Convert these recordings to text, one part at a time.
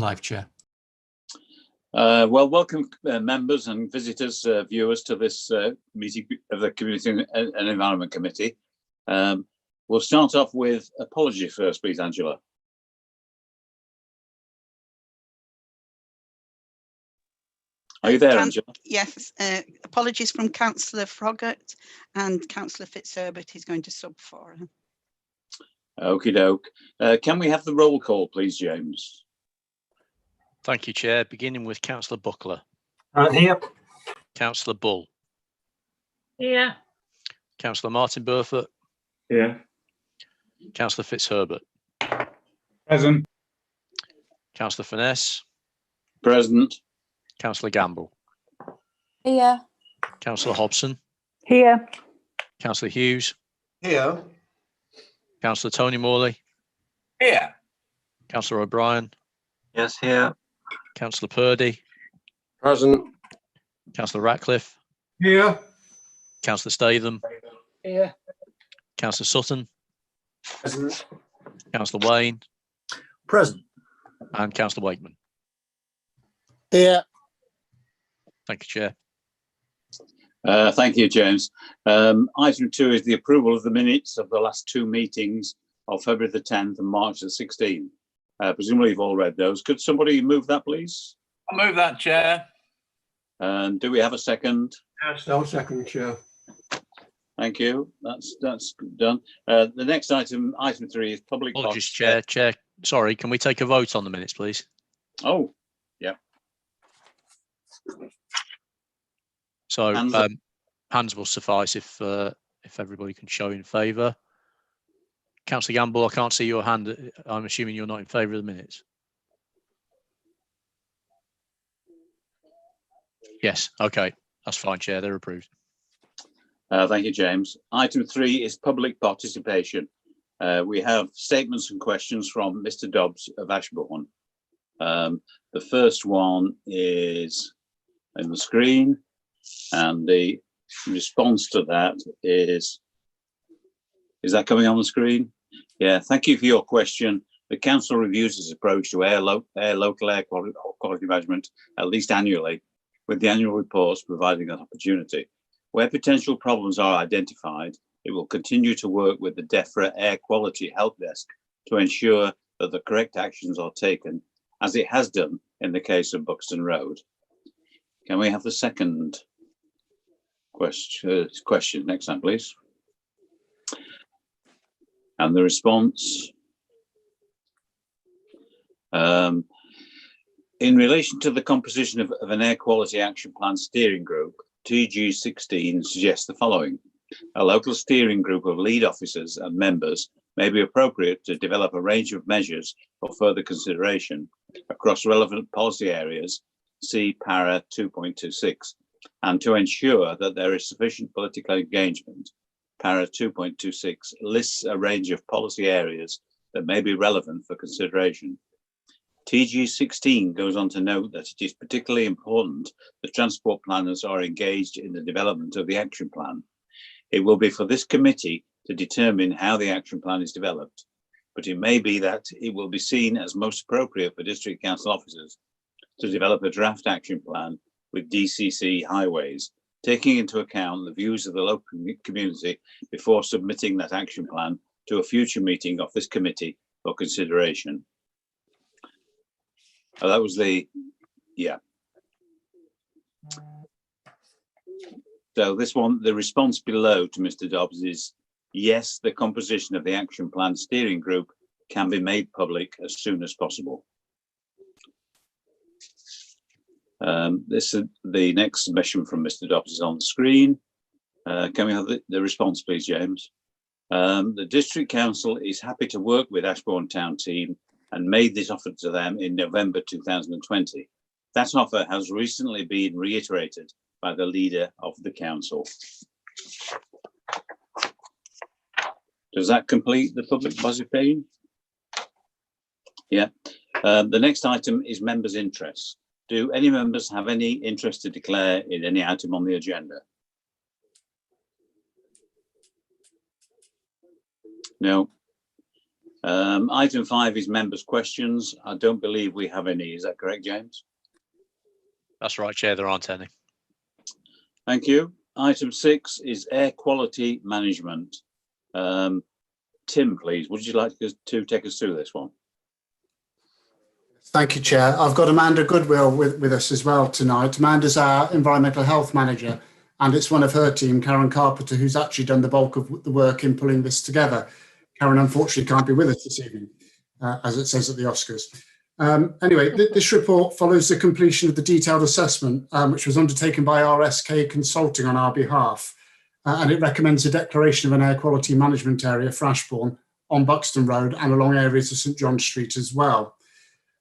live, Chair. Well, welcome members and visitors, viewers to this meeting of the Community and Environment Committee. We'll start off with apology first, please, Angela. Are you there, Angela? Yes, apologies from Councillor Froggatt, and Councillor Fitzherbert is going to sub for her. Okie doke. Can we have the roll call, please, James? Thank you, Chair. Beginning with Councillor Buckler. Here. Councillor Bull. Here. Councillor Martin Burfoot. Here. Councillor Fitzherbert. Present. Councillor Finesse. Present. Councillor Gamble. Here. Councillor Hobson. Here. Councillor Hughes. Here. Councillor Tony Morley. Here. Councillor O'Brien. Yes, here. Councillor Purdy. Present. Councillor Ratcliffe. Here. Councillor Statham. Here. Councillor Sutton. Present. Councillor Wayne. Present. And Councillor Wakeman. Here. Thank you, Chair. Thank you, James. Item 2 is the approval of the minutes of the last two meetings of February the 10th and March the 16th. Presumably you've all read those. Could somebody move that, please? I'll move that, Chair. And do we have a second? Yes, I'll second, Chair. Thank you. That's done. The next item, item 3, is public. Apologies, Chair. Sorry, can we take a vote on the minutes, please? Oh, yeah. So hands will suffice if everybody can show in favour. Councillor Gamble, I can't see your hand. I'm assuming you're not in favour of the minutes. Yes, okay, that's fine, Chair. They're approved. Thank you, James. Item 3 is public participation. We have statements and questions from Mr. Dobbs of Ashbourne. The first one is on the screen, and the response to that is that coming on the screen? Yeah, thank you for your question. The council reviews its approach to local air quality management at least annually, with the annual reports providing an opportunity. Where potential problems are identified, it will continue to work with the DEFRA Air Quality Help Desk to ensure that the correct actions are taken, as it has done in the case of Buxton Road. Can we have the second question? Next time, please. And the response. In relation to the composition of an air quality action plan steering group, TG16 suggests the following. A local steering group of lead officers and members may be appropriate to develop a range of measures for further consideration across relevant policy areas, see para 2.26, and to ensure that there is sufficient political engagement. Para 2.26 lists a range of policy areas that may be relevant for consideration. TG16 goes on to note that it is particularly important that transport planners are engaged in the development of the action plan. It will be for this committee to determine how the action plan is developed, but it may be that it will be seen as most appropriate for district council officers to develop a draft action plan with DCC highways, taking into account the views of the local community before submitting that action plan to a future meeting of this committee for consideration. Oh, that was the, yeah. So this one, the response below to Mr. Dobbs is, yes, the composition of the action plan steering group can be made public as soon as possible. This is the next submission from Mr. Dobbs is on the screen. Can we have the response, please, James? The District Council is happy to work with Ashbourne Town team and made this offer to them in November 2020. That offer has recently been reiterated by the leader of the council. Does that complete the public participation? Yeah. The next item is members' interests. Do any members have any interest to declare in any item on the agenda? No. Item 5 is members' questions. I don't believe we have any. Is that correct, James? That's right, Chair. There aren't any. Thank you. Item 6 is air quality management. Tim, please, would you like to take us through this one? Thank you, Chair. I've got Amanda Goodwill with us as well tonight. Amanda's our environmental health manager, and it's one of her team, Karen Carpenter, who's actually done the bulk of the work in pulling this together. Karen, unfortunately, can't be with us this evening, as it says at the Oscars. Anyway, this report follows the completion of the detailed assessment, which was undertaken by RSK Consulting on our behalf, and it recommends a declaration of an air quality management area for Ashbourne on Buxton Road and along areas of St John Street as well.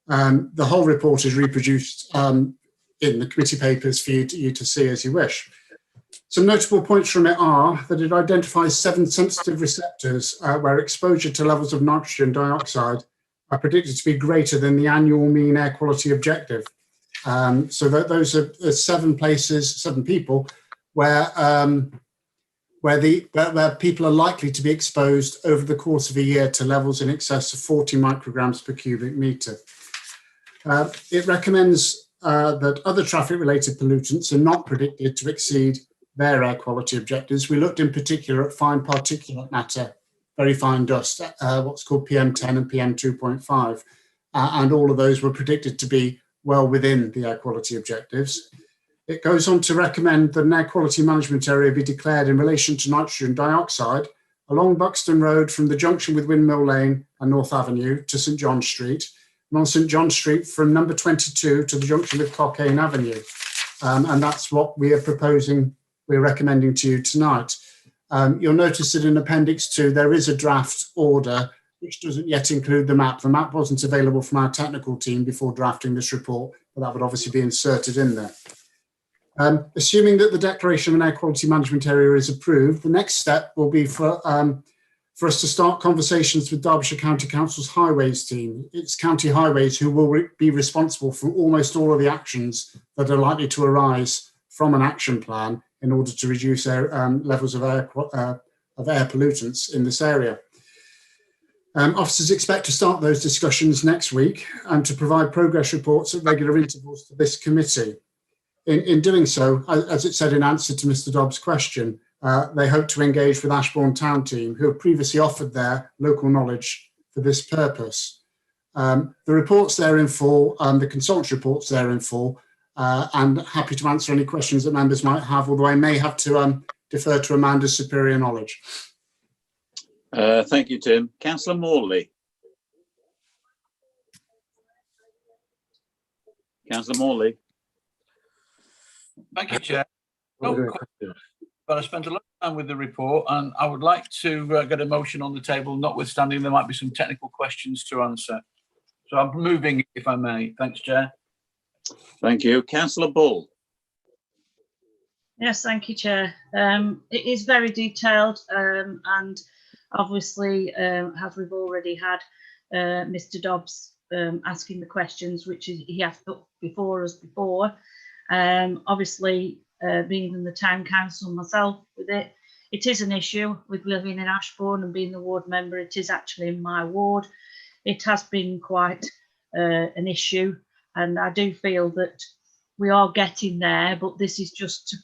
The whole report is reproduced in the committee papers for you to see as you wish. Some notable points from it are that it identifies 7 sensitive receptors where exposure to levels of nitrogen dioxide are predicted to be greater than the annual mean air quality objective. So those are 7 places, 7 people where people are likely to be exposed over the course of a year to levels in excess of 40 micrograms per cubic metre. It recommends that other traffic-related pollutants are not predicted to exceed their air quality objectives. We looked in particular at fine particulate matter, very fine dust, what's called PM10 and PM2.5, and all of those were predicted to be well within the air quality objectives. It goes on to recommend that an air quality management area be declared in relation to nitrogen dioxide along Buxton Road from the junction with Windmill Lane and North Avenue to St John Street, and on St John Street from number 22 to the junction with Cockayne Avenue. And that's what we are proposing, we're recommending to you tonight. You'll notice that in Appendix 2, there is a draft order which doesn't yet include the map. The map wasn't available from our technical team before drafting this report, but that would obviously be inserted in there. Assuming that the declaration of an air quality management area is approved, the next step will be for us to start conversations with Derbyshire County Council's highways team. It's county highways who will be responsible for almost all of the actions that are likely to arise from an action plan in order to reduce levels of air pollutants in this area. Officers expect to start those discussions next week and to provide progress reports at regular intervals to this committee. In doing so, as it said in answer to Mr. Dobbs' question, they hope to engage with Ashbourne Town team, who have previously offered their local knowledge for this purpose. The reports there in full, the consultant's reports there in full, and happy to answer any questions that members might have, although I may have to defer to Amanda's superior knowledge. Thank you, Tim. Councillor Morley. Councillor Morley. Thank you, Chair. But I spent a lot of time with the report, and I would like to get a motion on the table, notwithstanding there might be some technical questions to answer. So I'm moving, if I may. Thanks, Chair. Thank you. Councillor Bull. Yes, thank you, Chair. It is very detailed, and obviously, as we've already had Mr. Dobbs asking the questions, which he has put before us before. Obviously, being in the town council myself with it, it is an issue with living in Ashbourne and being the ward member. It is actually in my ward. It has been quite an issue, and I do feel that we are getting there, but this is just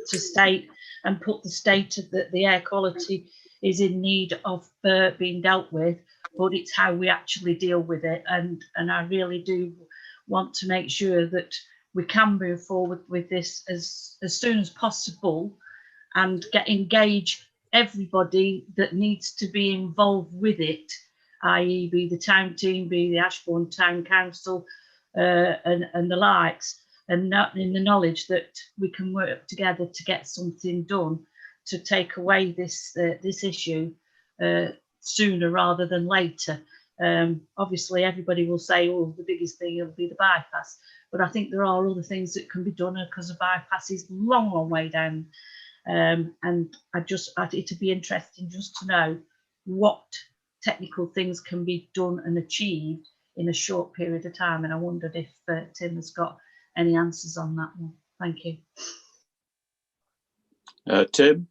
to state and put the state of the air quality is in need of being dealt with, but it's how we actually deal with it. And I really do want to make sure that we can move forward with this as soon as possible and engage everybody that needs to be involved with it, i.e. be the town team, be the Ashbourne Town Council and the likes, and not in the knowledge that we can work together to get something done to take away this issue sooner rather than later. Obviously, everybody will say, oh, the biggest thing will be the bypass. But I think there are other things that can be done because the bypass is long way down. And it'd be interesting just to know what technical things can be done and achieved in a short period of time. And I wondered if Tim has got any answers on that one. Thank you. Tim?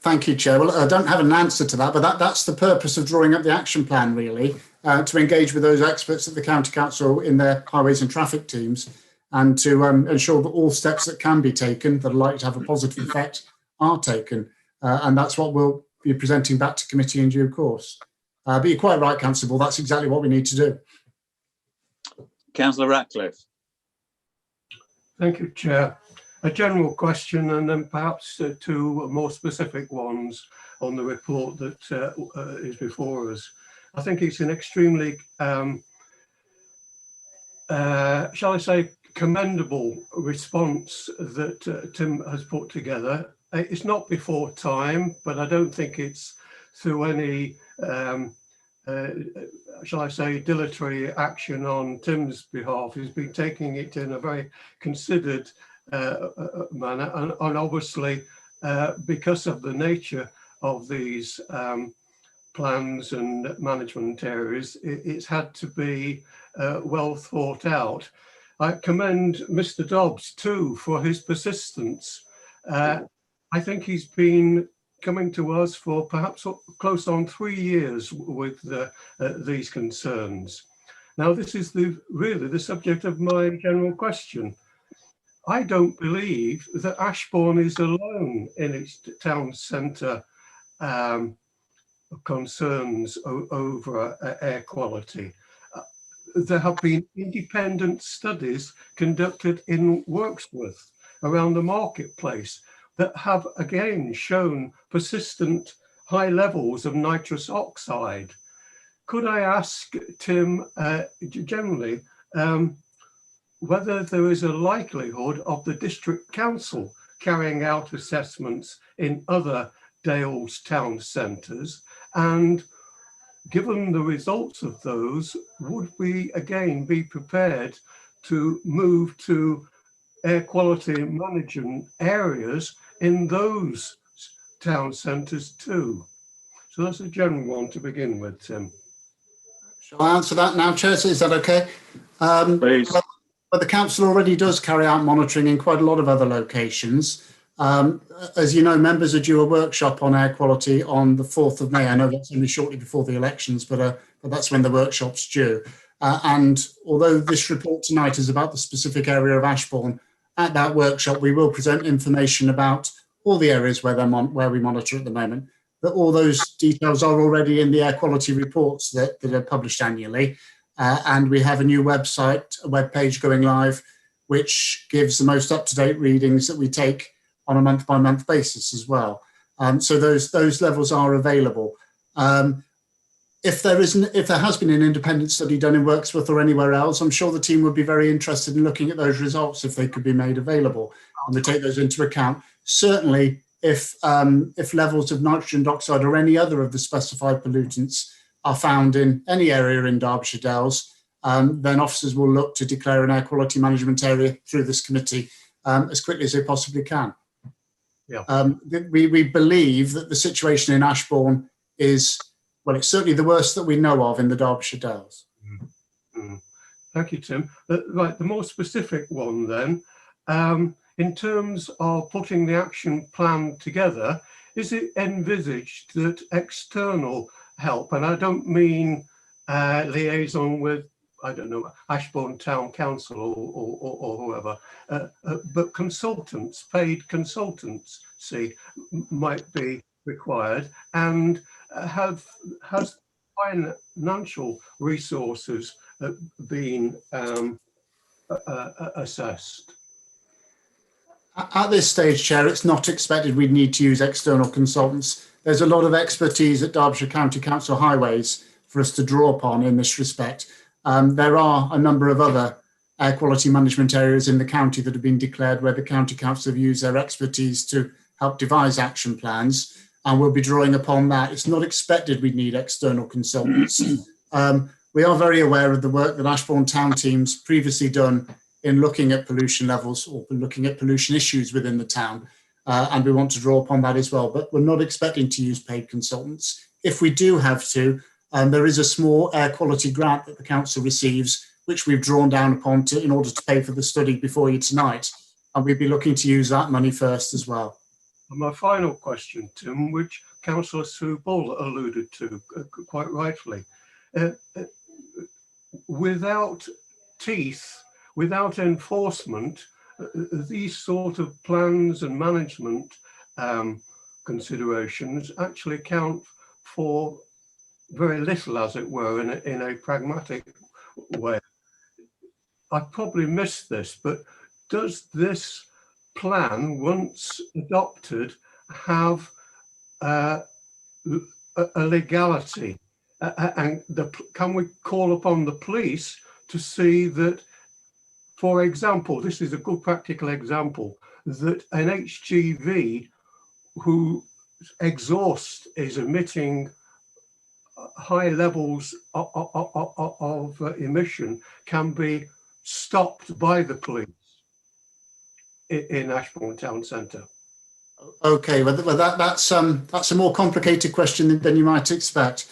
Thank you, Chair. Well, I don't have an answer to that, but that's the purpose of drawing up the action plan, really, to engage with those experts at the County Council in their highways and traffic teams, and to ensure that all steps that can be taken that are likely to have a positive effect are taken. And that's what we'll be presenting back to committee in due course. But you're quite right, Constable, that's exactly what we need to do. Councillor Ratcliffe. Thank you, Chair. A general question and then perhaps two more specific ones on the report that is before us. I think it's an extremely, shall I say, commendable response that Tim has put together. It's not before time, but I don't think it's through any, shall I say, dilatory action on Tim's behalf. He's been taking it in a very considered manner, and obviously because of the nature of these plans and management areas, it's had to be well thought out. I commend Mr. Dobbs too for his persistence. I think he's been coming to us for perhaps close on 3 years with these concerns. Now, this is really the subject of my general question. I don't believe that Ashbourne is alone in its town centre concerns over air quality. There have been independent studies conducted in Wirksworth around the marketplace that have again shown persistent high levels of nitrous oxide. Could I ask Tim generally whether there is a likelihood of the District Council carrying out assessments in other Dales town centres, and given the results of those, would we again be prepared to move to air quality management areas in those town centres too? So that's a general one to begin with, Tim. Shall I answer that now, Chair? Is that okay? Please. But the council already does carry out monitoring in quite a lot of other locations. As you know, members are due a workshop on air quality on the 4th of May. I know that's only shortly before the elections, but that's when the workshop's due. And although this report tonight is about the specific area of Ashbourne, at that workshop we will present information about all the areas where we monitor at the moment. That all those details are already in the air quality reports that are published annually. And we have a new website, a web page going live, which gives the most up-to-date readings that we take on a month-by-month basis as well. So those levels are available. If there has been an independent study done in Wirksworth or anywhere else, I'm sure the team would be very interested in looking at those results if they could be made available, and we take those into account. Certainly, if levels of nitrogen dioxide or any other of the specified pollutants are found in any area in Derbyshire Dales, then officers will look to declare an air quality management area through this committee as quickly as they possibly can. Yeah. We believe that the situation in Ashbourne is, well, it's certainly the worst that we know of in the Derbyshire Dales. Thank you, Tim. Right, the more specific one then, in terms of putting the action plan together, is it envisaged that external help, and I don't mean liaison with, I don't know, Ashbourne Town Council or whoever, but consultants, paid consultants, might be required, and has financial resources been assessed? At this stage, Chair, it's not expected we'd need to use external consultants. There's a lot of expertise at Derbyshire County Council Highways for us to draw upon in this respect. There are a number of other air quality management areas in the county that have been declared where the County Council have used their expertise to help devise action plans, and we'll be drawing upon that. It's not expected we'd need external consultants. We are very aware of the work that Ashbourne Town teams previously done in looking at pollution levels or looking at pollution issues within the town, and we want to draw upon that as well, but we're not expecting to use paid consultants. If we do have to, there is a small air quality grant that the council receives, which we've drawn down upon in order to pay for the study before you tonight, and we'd be looking to use that money first as well. my final question, Tim, which Councillor Sue Bull alluded to quite rightfully. Without teeth, without enforcement, these sort of plans and management considerations actually count for very little, as it were, in a pragmatic way. I probably missed this, but does this plan, once adopted, have a legality? And can we call upon the police to see that, for example, this is a good practical example, that an HGV whose exhaust is emitting high levels of emission can be stopped by the police in Ashbourne town centre? Okay, well that's a more complicated question than you might expect.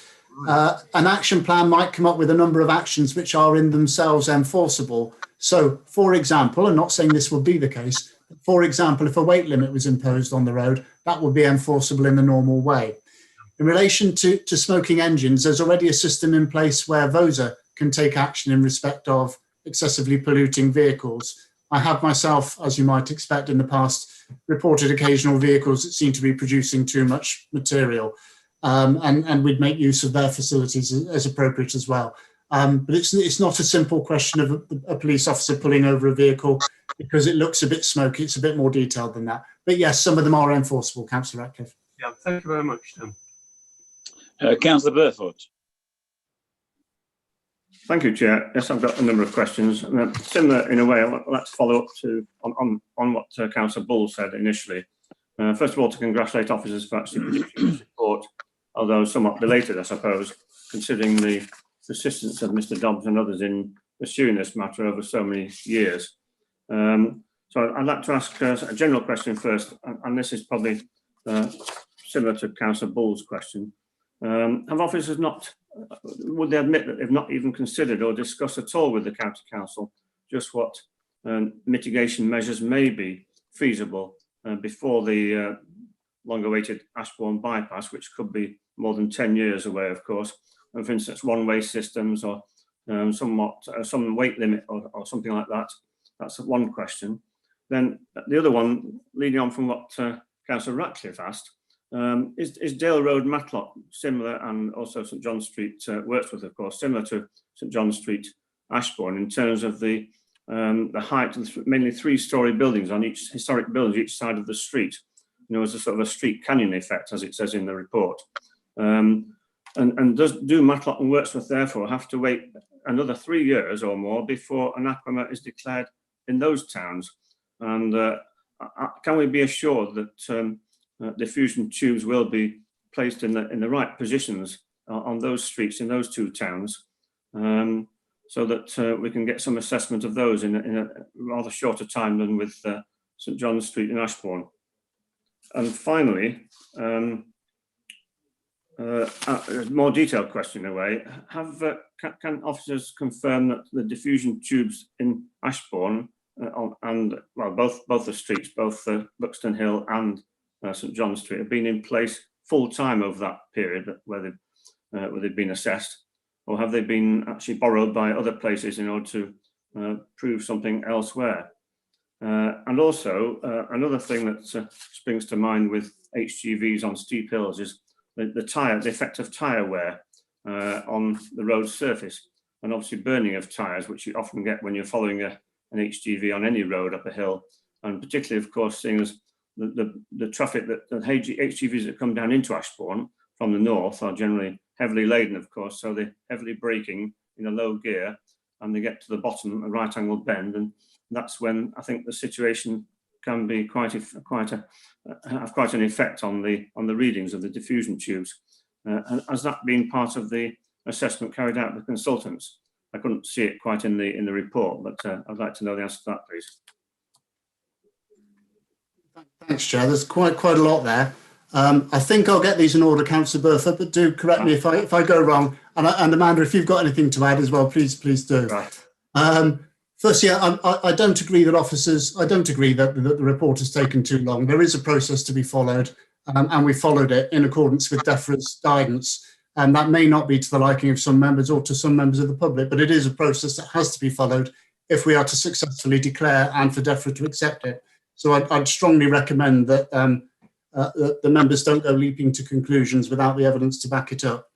An action plan might come up with a number of actions which are in themselves enforceable. So, for example, and not saying this will be the case, for example, if a weight limit was imposed on the road, that would be enforceable in the normal way. In relation to smoking engines, there's already a system in place where VOSA can take action in respect of excessively polluting vehicles. I have myself, as you might expect in the past, reported occasional vehicles that seem to be producing too much material. And we'd make use of their facilities as appropriate as well. But it's not a simple question of a police officer pulling over a vehicle because it looks a bit smoky. It's a bit more detailed than that. But yes, some of them are enforceable, Councillor Ratcliffe. Yeah, thank you very much, Tim. Councillor Burfoot. Thank you, Chair. Yes, I've got a number of questions. Similar in a way, let's follow up to on what Councillor Bull said initially. First of all, to congratulate officers for actually producing this report, although somewhat belated, I suppose, considering the persistence of Mr. Dobbs and others in pursuing this matter over so many years. So I'd like to ask a general question first, and this is probably similar to Councillor Bull's question. Have officers not, would they admit that they've not even considered or discussed at all with the County Council just what mitigation measures may be feasible before the long-awaited Ashbourne bypass, which could be more than 10 years away, of course, and for instance, one-way systems or some weight limit or something like that? That's one question. Then the other one, leading on from what Councillor Ratcliffe asked, is Dale Road, Matlock similar, and also St John Street, Wirksworth, of course, similar to St John Street, Ashbourne, in terms of the height of mainly three-storey buildings on each historic buildings, each side of the street. You know, as a sort of a street canyon effect, as it says in the report. And do Matlock and Wirksworth therefore have to wait another 3 years or more before an AQUIMA is declared in those towns? And can we be assured that diffusion tubes will be placed in the right positions on those streets in those two towns, so that we can get some assessment of those in a rather shorter time than with St John Street in Ashbourne? And finally, a more detailed question in a way, can officers confirm that the diffusion tubes in Ashbourne and well, both the streets, both Buxton Hill and St John Street, have been in place full time over that period where they've been assessed, or have they been actually borrowed by other places in order to prove something elsewhere? And also another thing that springs to mind with HGVs on steep hills is the effect of tyre wear on the road surface, and obviously burning of tyres, which you often get when you're following an HGV on any road up a hill, and particularly, of course, seeing as the traffic that the HGVs that come down into Ashbourne from the north are generally heavily laden, of course, so they're heavily braking in a low gear, and they get to the bottom, a right angle bend, and that's when I think the situation can be have quite an effect on the readings of the diffusion tubes. And has that been part of the assessment carried out by the consultants? I couldn't see it quite in the report, but I'd like to know the answer to that, please. Thanks, Chair. There's quite a lot there. I think I'll get these in order, Councillor Burfoot, but do correct me if I go wrong. And Amanda, if you've got anything to add as well, please do. Right. Firstly, I don't agree that I don't agree that the report has taken too long. There is a process to be followed, and we followed it in accordance with DEFRA's guidance. And that may not be to the liking of some members or to some members of the public, but it is a process that has to be followed if we are to successfully declare and for DEFRA to accept it. So I'd strongly recommend that the members don't go leaping to conclusions without the evidence to back it up.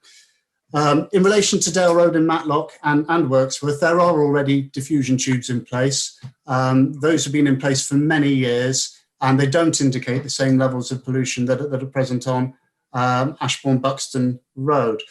In relation to Dale Road in Matlock and Wirksworth, there are already diffusion tubes in place. Those have been in place for many years, and they don't indicate the same levels of pollution that are present on Ashbourne Buxton Road.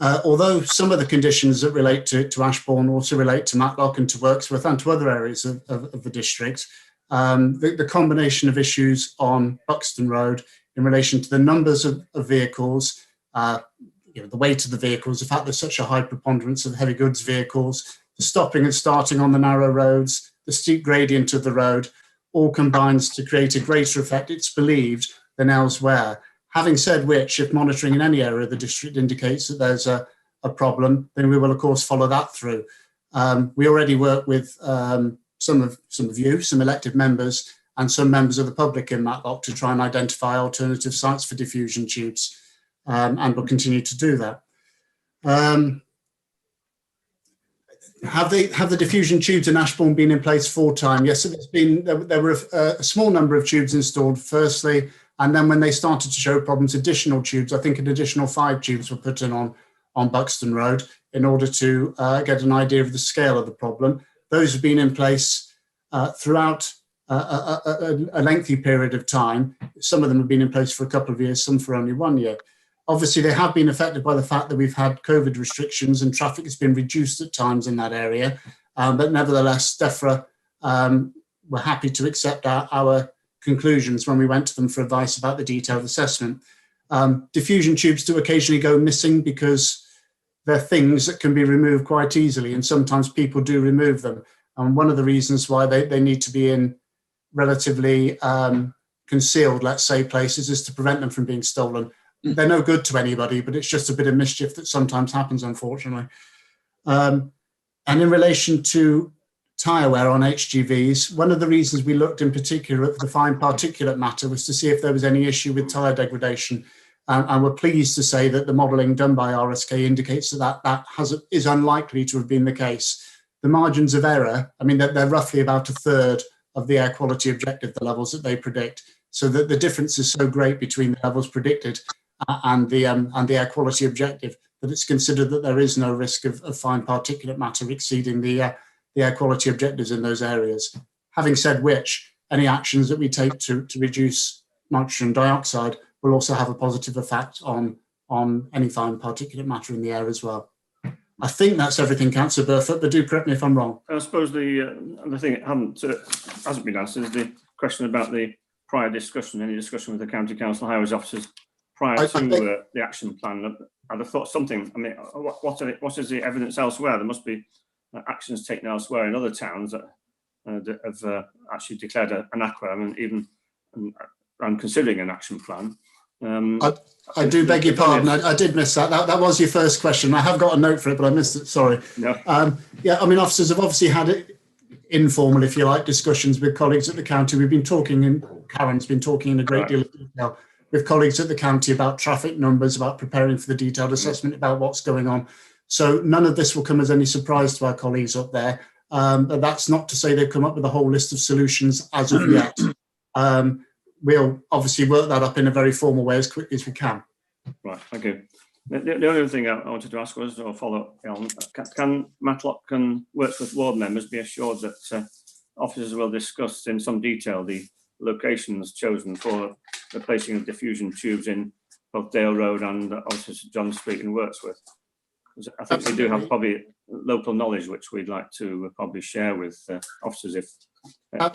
Although some of the conditions that relate to Ashbourne also relate to Matlock and to Wirksworth and to other areas of the district, the combination of issues on Buxton Road in relation to the numbers of vehicles, the weight of the vehicles, the fact there's such a high preponderance of heavy goods vehicles, the stopping and starting on the narrow roads, the steep gradient of the road, all combines to create a greater effect, it's believed, than elsewhere. Having said which, if monitoring in any area of the district indicates that there's a problem, then we will of course follow that through. We already work with some of you, some elected members, and some members of the public in Matlock to try and identify alternative sites for diffusion tubes, and we'll continue to do that. Have the diffusion tubes in Ashbourne been in place full time? Yes, there were a small number of tubes installed firstly, and then when they started to show problems, additional tubes, I think an additional 5 tubes were put in on Buxton Road in order to get an idea of the scale of the problem. Those have been in place throughout a lengthy period of time. Some of them have been in place for a couple of years, some for only 1 year. Obviously, they have been affected by the fact that we've had COVID restrictions and traffic has been reduced at times in that area. But nevertheless, DEFRA were happy to accept our conclusions when we went to them for advice about the detailed assessment. Diffusion tubes do occasionally go missing because they're things that can be removed quite easily, and sometimes people do remove them. And one of the reasons why they need to be in relatively concealed, let's say, places is to prevent them from being stolen. They're no good to anybody, but it's just a bit of mischief that sometimes happens, unfortunately. And in relation to tyre wear on HGVs, one of the reasons we looked in particular at the fine particulate matter was to see if there was any issue with tyre degradation. And we're pleased to say that the modelling done by RSK indicates that is unlikely to have been the case. The margins of error, I mean, they're roughly about 1/3 of the air quality objective, the levels that they predict. So that the difference is so great between the levels predicted and the air quality objective that it's considered that there is no risk of fine particulate matter exceeding the air quality objectives in those areas. Having said which, any actions that we take to reduce nitrogen dioxide will also have a positive effect on any fine particulate matter in the air as well. I think that's everything, Councillor Burfoot, but do correct me if I'm wrong. I suppose the thing that hasn't been answered is the question about the prior discussion, any discussion with the County Council highways officers prior to the action plan. I'd have thought something, I mean, what is the evidence elsewhere? There must be actions taken elsewhere in other towns that have actually declared an aqua, I mean, even and considering an action plan. I do beg your pardon. I did miss that. That was your first question. I have got a note for it, but I missed it. Sorry. No. Yeah, I mean, officers have obviously had informal, if you like, discussions with colleagues at the county. We've been talking, and Karen's been talking in a great deal of detail with colleagues at the county about traffic numbers, about preparing for the detailed assessment, about what's going on. So none of this will come as any surprise to our colleagues up there. But that's not to say they've come up with a whole list of solutions as of yet. We'll obviously work that up in a very formal way as quickly as we can. Right, thank you. The only other thing I wanted to ask was, or follow up on, can Matlock and Wirksworth ward members be assured that officers will discuss in some detail the locations chosen for the placing of diffusion tubes in both Dale Road and also John Street in Wirksworth? I think we do have probably local knowledge which we'd like to probably share with officers if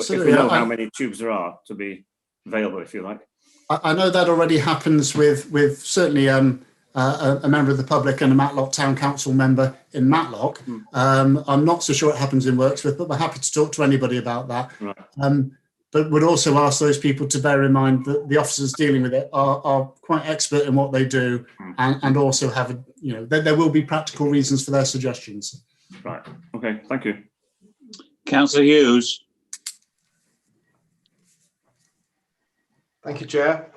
we know how many tubes there are to be available, if you like. I know that already happens with certainly a member of the public and a Matlock Town Council member in Matlock. I'm not so sure it happens in Wirksworth, but we're happy to talk to anybody about that. Right. But would also ask those people to bear in mind that the officers dealing with it are quite expert in what they do, and also have, there will be practical reasons for their suggestions. Right. Okay. Thank you. Councillor Hughes. Thank you, Chair.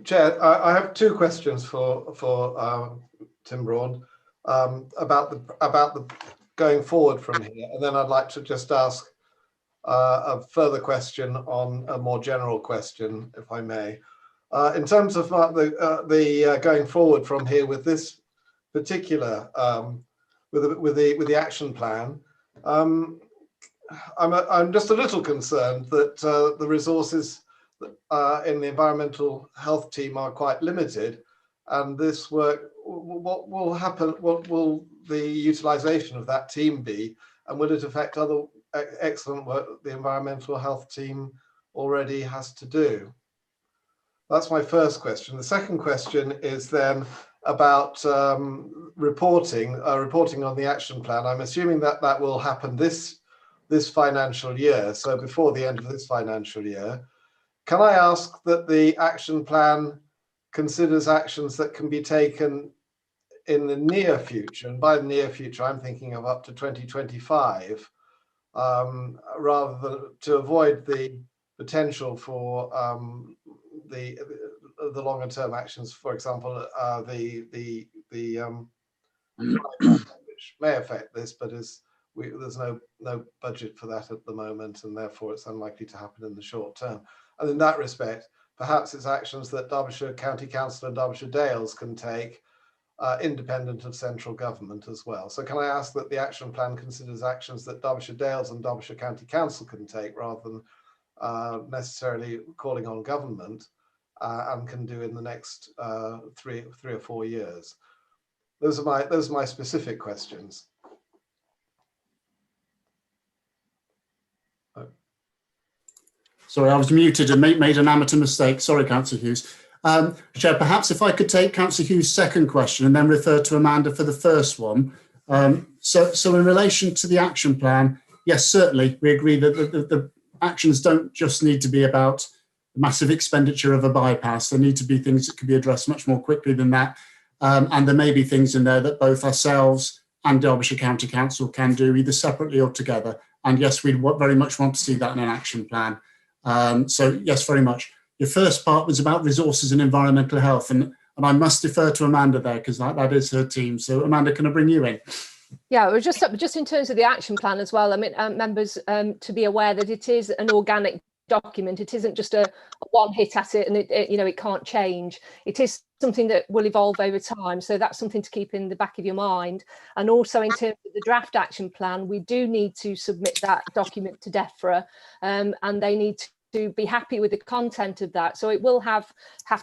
Chair, I have two questions for Tim Braun about the going forward from here, and then I'd like to just ask a further question on a more general question, if I may. In terms of the going forward from here with this particular with the action plan, I'm just a little concerned that the resources in the environmental health team are quite limited, and this work, what will happen? What will the utilisation of that team be, and will it affect other excellent work the environmental health team already has to do? That's my first question. The second question is then about reporting on the action plan. I'm assuming that that will happen this financial year, so before the end of this financial year. Can I ask that the action plan considers actions that can be taken in the near future, and by the near future I'm thinking of up to 2025, rather than to avoid the potential for the longer term actions, for example, which may affect this, but there's no budget for that at the moment, and therefore it's unlikely to happen in the short term. And in that respect, perhaps it's actions that Derbyshire County Council and Derbyshire Dales can take independent of central government as well. So can I ask that the action plan considers actions that Derbyshire Dales and Derbyshire County Council can take, rather than necessarily calling on government, and can do in the next 3 or 4 years? Those are my specific questions. Sorry, I was muted and made an amateur mistake. Sorry, Councillor Hughes. Chair, perhaps if I could take Councillor Hughes' second question and then refer to Amanda for the first one. So in relation to the action plan, yes, certainly we agree that the actions don't just need to be about massive expenditure of a bypass. There need to be things that can be addressed much more quickly than that. And there may be things in there that both ourselves and Derbyshire County Council can do, either separately or together. And yes, we'd very much want to see that in an action plan. So yes, very much. Your first part was about resources and environmental health, and I must defer to Amanda there because that is her team. So Amanda, can I bring you in? Yeah, it was just in terms of the action plan as well. I mean, members to be aware that it is an organic document. It isn't just a one hit at it, and it can't change. It is something that will evolve over time. So that's something to keep in the back of your mind. And also in terms of the draft action plan, we do need to submit that document to DEFRA, and they need to be happy with the content of that. So it will have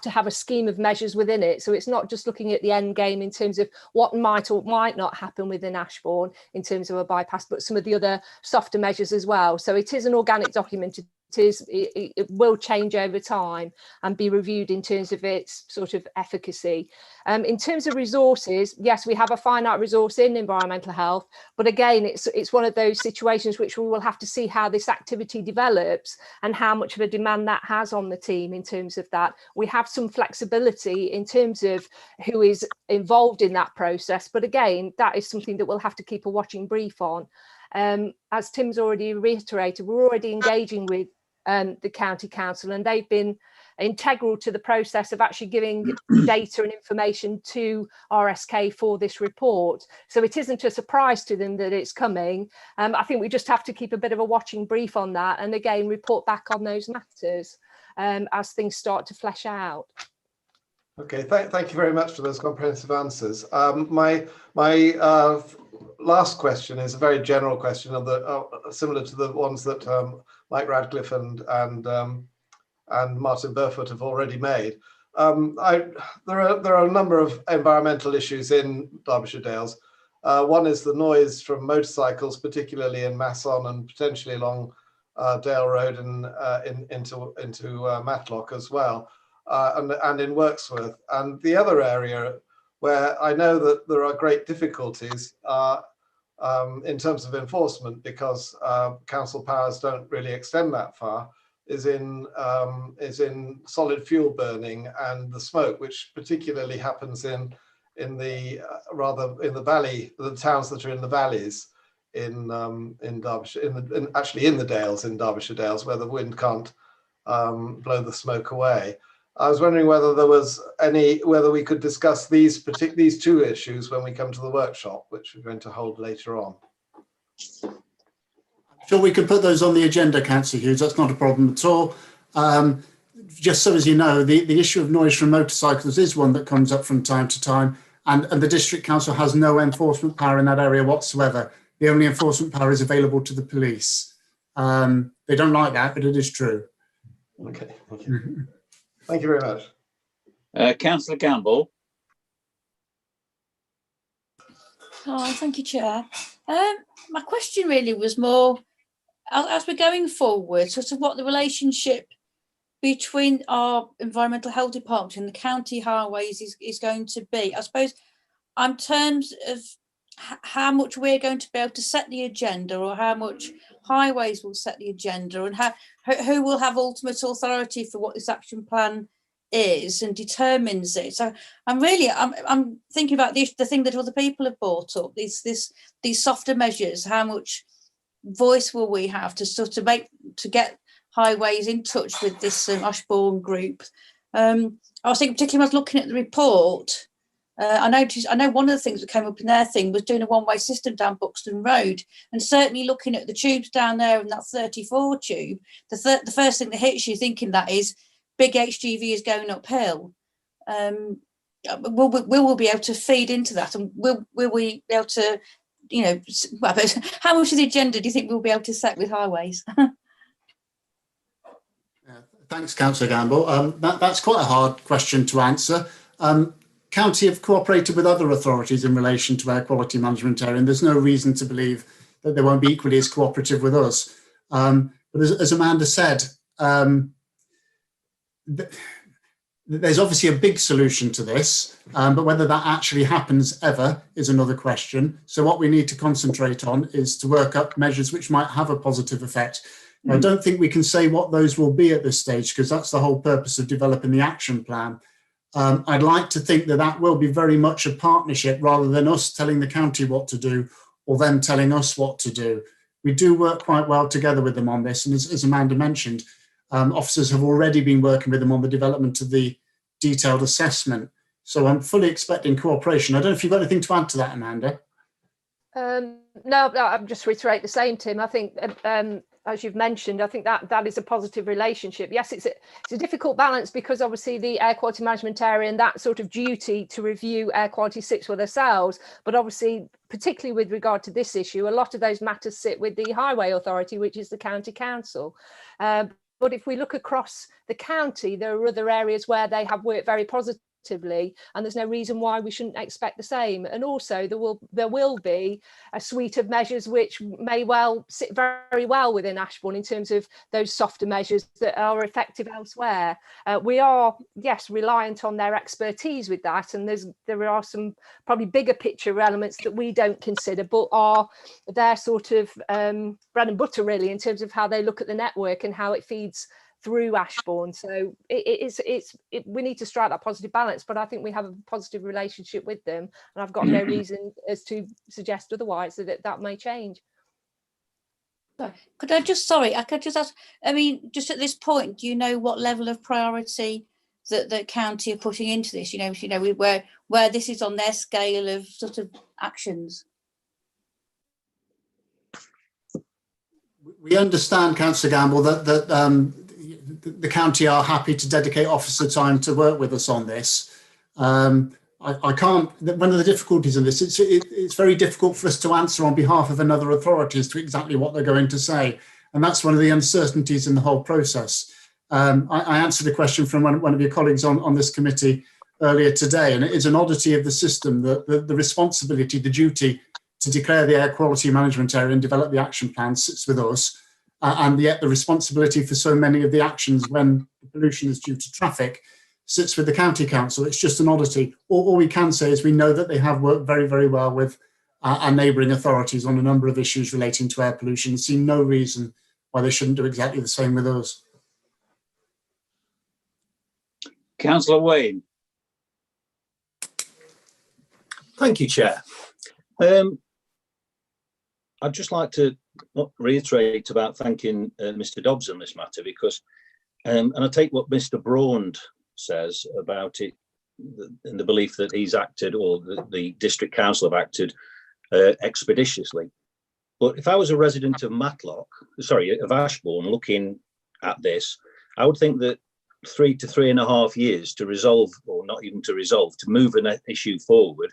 to have a scheme of measures within it. So it's not just looking at the end game in terms of what might or might not happen within Ashbourne in terms of a bypass, but some of the other softer measures as well. So it is an organic document. It will change over time and be reviewed in terms of its sort of efficacy. In terms of resources, yes, we have a finite resource in environmental health, but again, it's one of those situations which we will have to see how this activity develops and how much of a demand that has on the team in terms of that. We have some flexibility in terms of who is involved in that process, but again, that is something that we'll have to keep a watching brief on. As Tim's already reiterated, we're already engaging with the County Council, and they've been integral to the process of actually giving data and information to RSK for this report. So it isn't a surprise to them that it's coming. I think we just have to keep a bit of a watching brief on that, and again report back on those matters as things start to flesh out. Okay, thank you very much for those comprehensive answers. My last question is a very general question, similar to the ones that Mike Radcliffe and Martin Burfoot have already made. There are a number of environmental issues in Derbyshire Dales. One is the noise from motorcycles, particularly in Masson and potentially along Dale Road and into Matlock as well, and in Wirksworth. And the other area where I know that there are great difficulties in terms of enforcement, because council powers don't really extend that far, is in solid fuel burning and the smoke, which particularly happens in the valley, the towns that are in the valleys in Derbyshire, actually in the Dales, in Derbyshire Dales, where the wind can't blow the smoke away. I was wondering whether there was whether we could discuss these two issues when we come to the workshop, which we're going to hold later on. Sure, we could put those on the agenda, Councillor Hughes. That's not a problem at all. Just so as you know, the issue of noise from motorcycles is one that comes up from time to time, and the District Council has no enforcement power in that area whatsoever. The only enforcement power is available to the police. They don't like that, but it is true. Okay, thank you. Thank you very much. Councillor Gamble. Oh, thank you, Chair. My question really was more, as we're going forward, sort of what the relationship between our environmental health department and the county highways is going to be. I suppose in terms of how much we're going to be able to set the agenda, or how much highways will set the agenda, and who will have ultimate authority for what this action plan is and determines it. So I'm thinking about the thing that other people have brought up, these softer measures. How much voice will we have to sort of get highways in touch with this Ashbourne group? I was thinking, particularly when I was looking at the report, I know one of the things that came up in their thing was doing a one-way system down Buxton Road, and certainly looking at the tubes down there and that 34 tube, the first thing that hits you thinking that is big HGV is going uphill. Will we be able to feed into that, and will we be able to, how much of the agenda do you think we'll be able to set with highways? Thanks, Councillor Gamble. That's quite a hard question to answer. County have cooperated with other authorities in relation to air quality management area, and there's no reason to believe that they won't be equally as cooperative with us. But as Amanda said, there's obviously a big solution to this, but whether that actually happens ever is another question. So what we need to concentrate on is to work up measures which might have a positive effect. I don't think we can say what those will be at this stage, because that's the whole purpose of developing the action plan. I'd like to think that will be very much a partnership rather than us telling the county what to do or them telling us what to do. We do work quite well together with them on this, and as Amanda mentioned, officers have already been working with them on the development of the detailed assessment. So I'm fully expecting cooperation. I don't know if you've got anything to add to that, Amanda. No, I'm just reiterate the same, Tim. I think, as you've mentioned, I think that is a positive relationship. Yes, it's a difficult balance, because obviously the air quality management area and that sort of duty to review air quality sits with ourselves. But obviously, particularly with regard to this issue, a lot of those matters sit with the Highway Authority, which is the county council. But if we look across the county, there are other areas where they have worked very positively, and there's no reason why we shouldn't expect the same. And also there will be a suite of measures which may well sit very well within Ashbourne in terms of those softer measures that are effective elsewhere. We are, yes, reliant on their expertise with that, and there are some probably bigger picture elements that we don't consider, but are their sort of bread and butter really, in terms of how they look at the network and how it feeds through Ashbourne. So we need to strike that positive balance, but I think we have a positive relationship with them, and I've got no reason as to suggest otherwise that may change. Could I just ask, I mean, just at this point, do you know what level of priority that the county are putting into this? Where this is on their scale of sort of actions? We understand, Councillor Gamble, that the county are happy to dedicate officer time to work with us on this. I can't. One of the difficulties in this, it's very difficult for us to answer on behalf of another authority as to exactly what they're going to say, and that's one of the uncertainties in the whole process. I answered a question from one of your colleagues on this committee earlier today, and it is an oddity of the system that the responsibility, the duty to declare the air quality management area and develop the action plan sits with us, and yet the responsibility for so many of the actions when the pollution is due to traffic sits with the county council. It's just an oddity. All we can say is we know that they have worked very, very well with our neighbouring authorities on a number of issues relating to air pollution, and see no reason why they shouldn't do exactly the same with us. Councillor Wayne. Thank you, Chair. I'd just like to reiterate about thanking Mr. Dobbs on this matter, because, and I take what Mr. Braund says about it, in the belief that he's acted, or the district council have acted expeditiously. But if I was a resident of of Ashbourne, looking at this, I would think that 3 to 3.5 years to resolve, or not even to resolve, to move an issue forward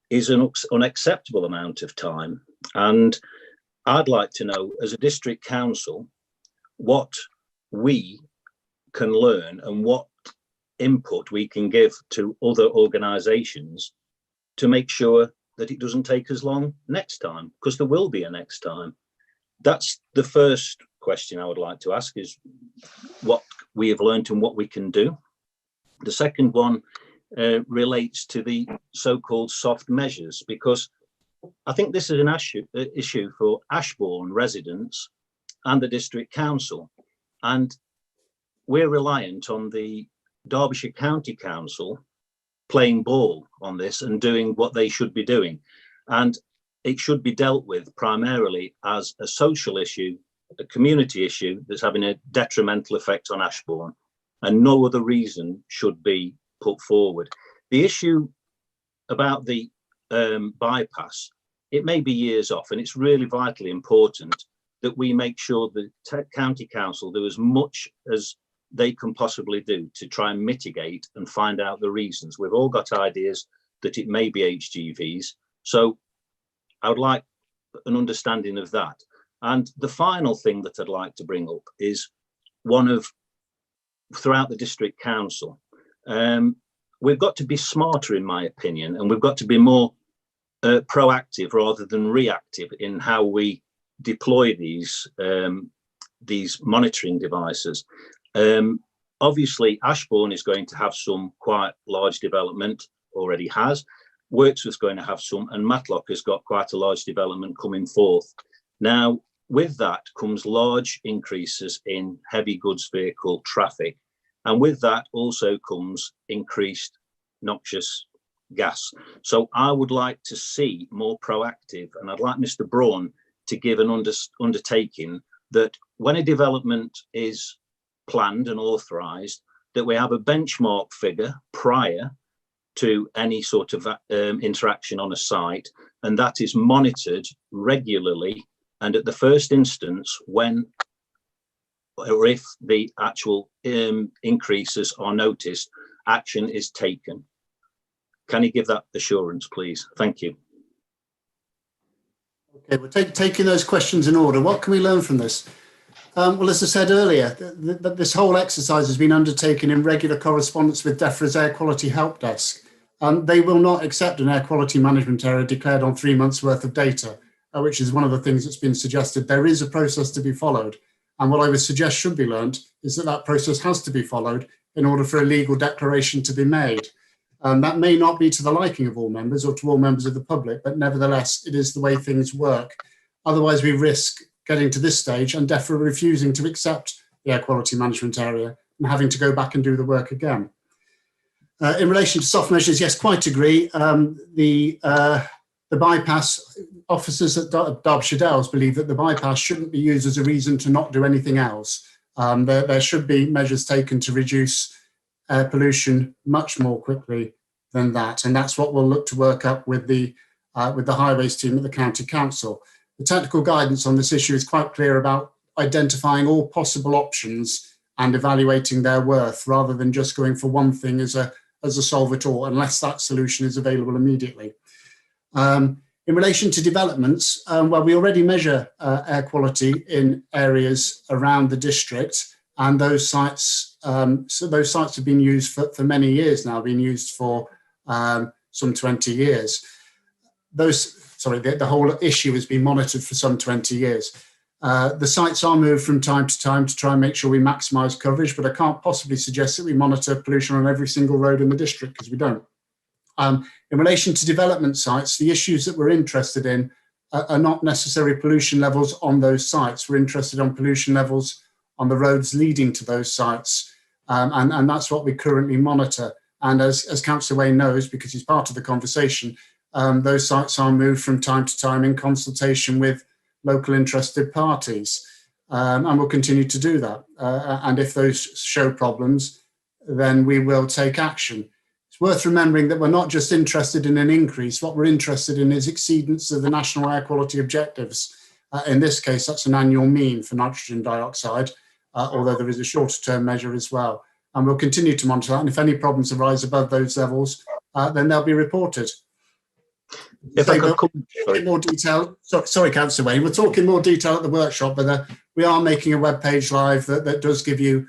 is an unacceptable amount of time. And I'd like to know, as a district council, what we can learn and what input we can give to other organisations to make sure that it doesn't take as long next time, because there will be a next time. That's the first question I would like to ask, is what we have learned and what we can do. The second one relates to the so-called soft measures, because I think this is an issue for Ashbourne residents and the district council, and we're reliant on the Derbyshire County Council playing ball on this and doing what they should be doing. And it should be dealt with primarily as a social issue, a community issue that's having a detrimental effect on Ashbourne, and no other reason should be put forward. The issue about the bypass, it may be years off, and it's really vitally important that we make sure the county council do as much as they can possibly do to try and mitigate and find out the reasons. We've all got ideas that it may be HGVs. So I would like an understanding of that. And the final thing that I'd like to bring up is one of, throughout the district council, we've got to be smarter, in my opinion, and we've got to be more proactive rather than reactive in how we deploy these monitoring devices. Obviously, Ashbourne is going to have some quite large development, already has. Wirksworth's going to have some, and Matlock has got quite a large development coming forth. Now, with that comes large increases in heavy goods vehicle traffic, and with that also comes increased noxious gas. So I would like to see more proactive, and I'd like Mr. Braun to give an undertaking that when a development is planned and authorised, that we have a benchmark figure prior to any sort of interaction on a site, and that is monitored regularly, and at the first instance, when or if the actual increases are noticed, action is taken. Can you give that assurance, please? Thank you. Okay, we're taking those questions in order. What can we learn from this? Well, as I said earlier, this whole exercise has been undertaken in regular correspondence with DEFRA's Air Quality Help Desk. They will not accept an air quality management error declared on 3 months' worth of data, which is one of the things that's been suggested. There is a process to be followed. And what I would suggest should be learned is that that process has to be followed in order for a legal declaration to be made. That may not be to the liking of all members or to all members of the public, but nevertheless, it is the way things work. Otherwise, we risk getting to this stage and DEFRA refusing to accept the air quality management area and having to go back and do the work again. In relation to soft measures, yes, quite agree. The bypass, officers at Derbyshire Dales believe that the bypass shouldn't be used as a reason to not do anything else. There should be measures taken to reduce air pollution much more quickly than that, and that's what we'll look to work up with the highways team at the county council. The technical guidance on this issue is quite clear about identifying all possible options and evaluating their worth, rather than just going for one thing as a solve it all, unless that solution is available immediately. In relation to developments, well, we already measure air quality in areas around the district, and those sites, those sites have been used for many years now, been used for some 20 years. The whole issue has been monitored for some 20 years. The sites are moved from time to time to try and make sure we maximise coverage, but I can't possibly suggest that we monitor pollution on every single road in the district, because we don't. In relation to development sites, the issues that we're interested in are not necessarily pollution levels on those sites. We're interested in pollution levels on the roads leading to those sites, and that's what we currently monitor. And as Councillor Wayne knows, because he's part of the conversation, those sites are moved from time to time in consultation with local interested parties. And we'll continue to do that. And if those show problems, then we will take action. It's worth remembering that we're not just interested in an increase. What we're interested in is exceedance of the national air quality objectives. In this case, that's an annual mean for nitrogen dioxide, although there is a shorter term measure as well. And we'll continue to monitor that. And if any problems arise above those levels, then they'll be reported. If I could talk in more detail, sorry, Councillor Wayne, we'll talk in more detail at the workshop, but we are making a web page live that does give you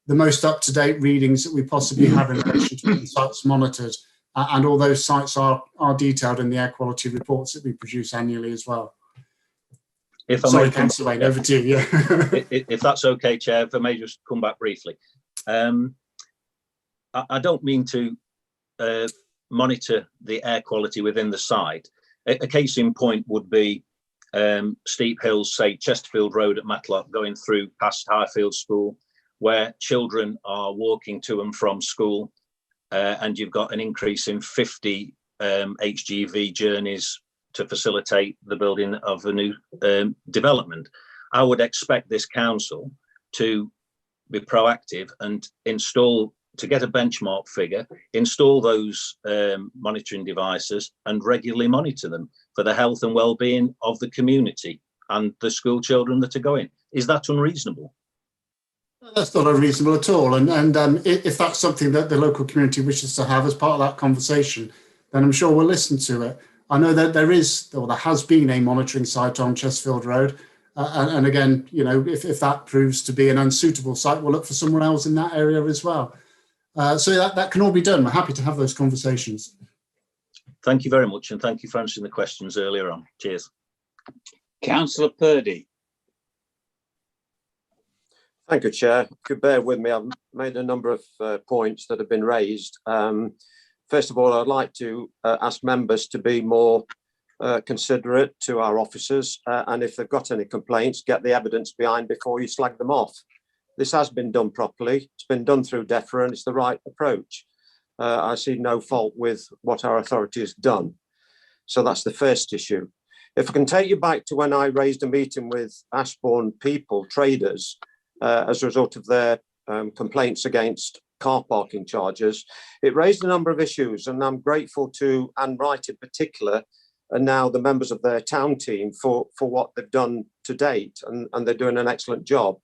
the most up-to-date readings that we possibly have in relation to the sites monitored. And all those sites are detailed in the air quality reports that we produce annually as well. If I Sorry, may, Councillor Wayne, over to you. Yeah. If that's okay, Chair, if I may just come back briefly. I don't mean to monitor the air quality within the site. A case in point would be steep hills, say Chesterfield Road at Matlock, going through past Highfield School, where children are walking to and from school, and you've got an increase in 50 HGV journeys to facilitate the building of a new development. I would expect this council to be proactive and install, to get a benchmark figure, install those monitoring devices and regularly monitor them for the health and well-being of the community and the school children that are going. Is that unreasonable? That's not unreasonable at all. And if that's something that the local community wishes to have as part of that conversation, then I'm sure we'll listen to it. I know that there has been a monitoring site on Chesterfield Road. And again, you know, if that proves to be an unsuitable site, we'll look for someone else in that area as well. So that can all be done. We're happy to have those conversations. Thank you very much. And thank you for answering the questions earlier on. Cheers. Councillor Purdy. Thank you, Chair. If you bear with me, I've made a number of points that have been raised. First of all, I'd like to ask members to be more considerate to our officers, and if they've got any complaints, get the evidence behind before you slag them off. This has been done properly. It's been done through DEFRA and it's the right approach. I see no fault with what our authority has done. So that's the first issue. If I can take you back to when I raised a meeting with Ashbourne people, traders, as a result of their complaints against car parking charges, it raised a number of issues, and I'm grateful to Anne Wright in particular, and now the members of their town team for what they've done to date, and they're doing an excellent job.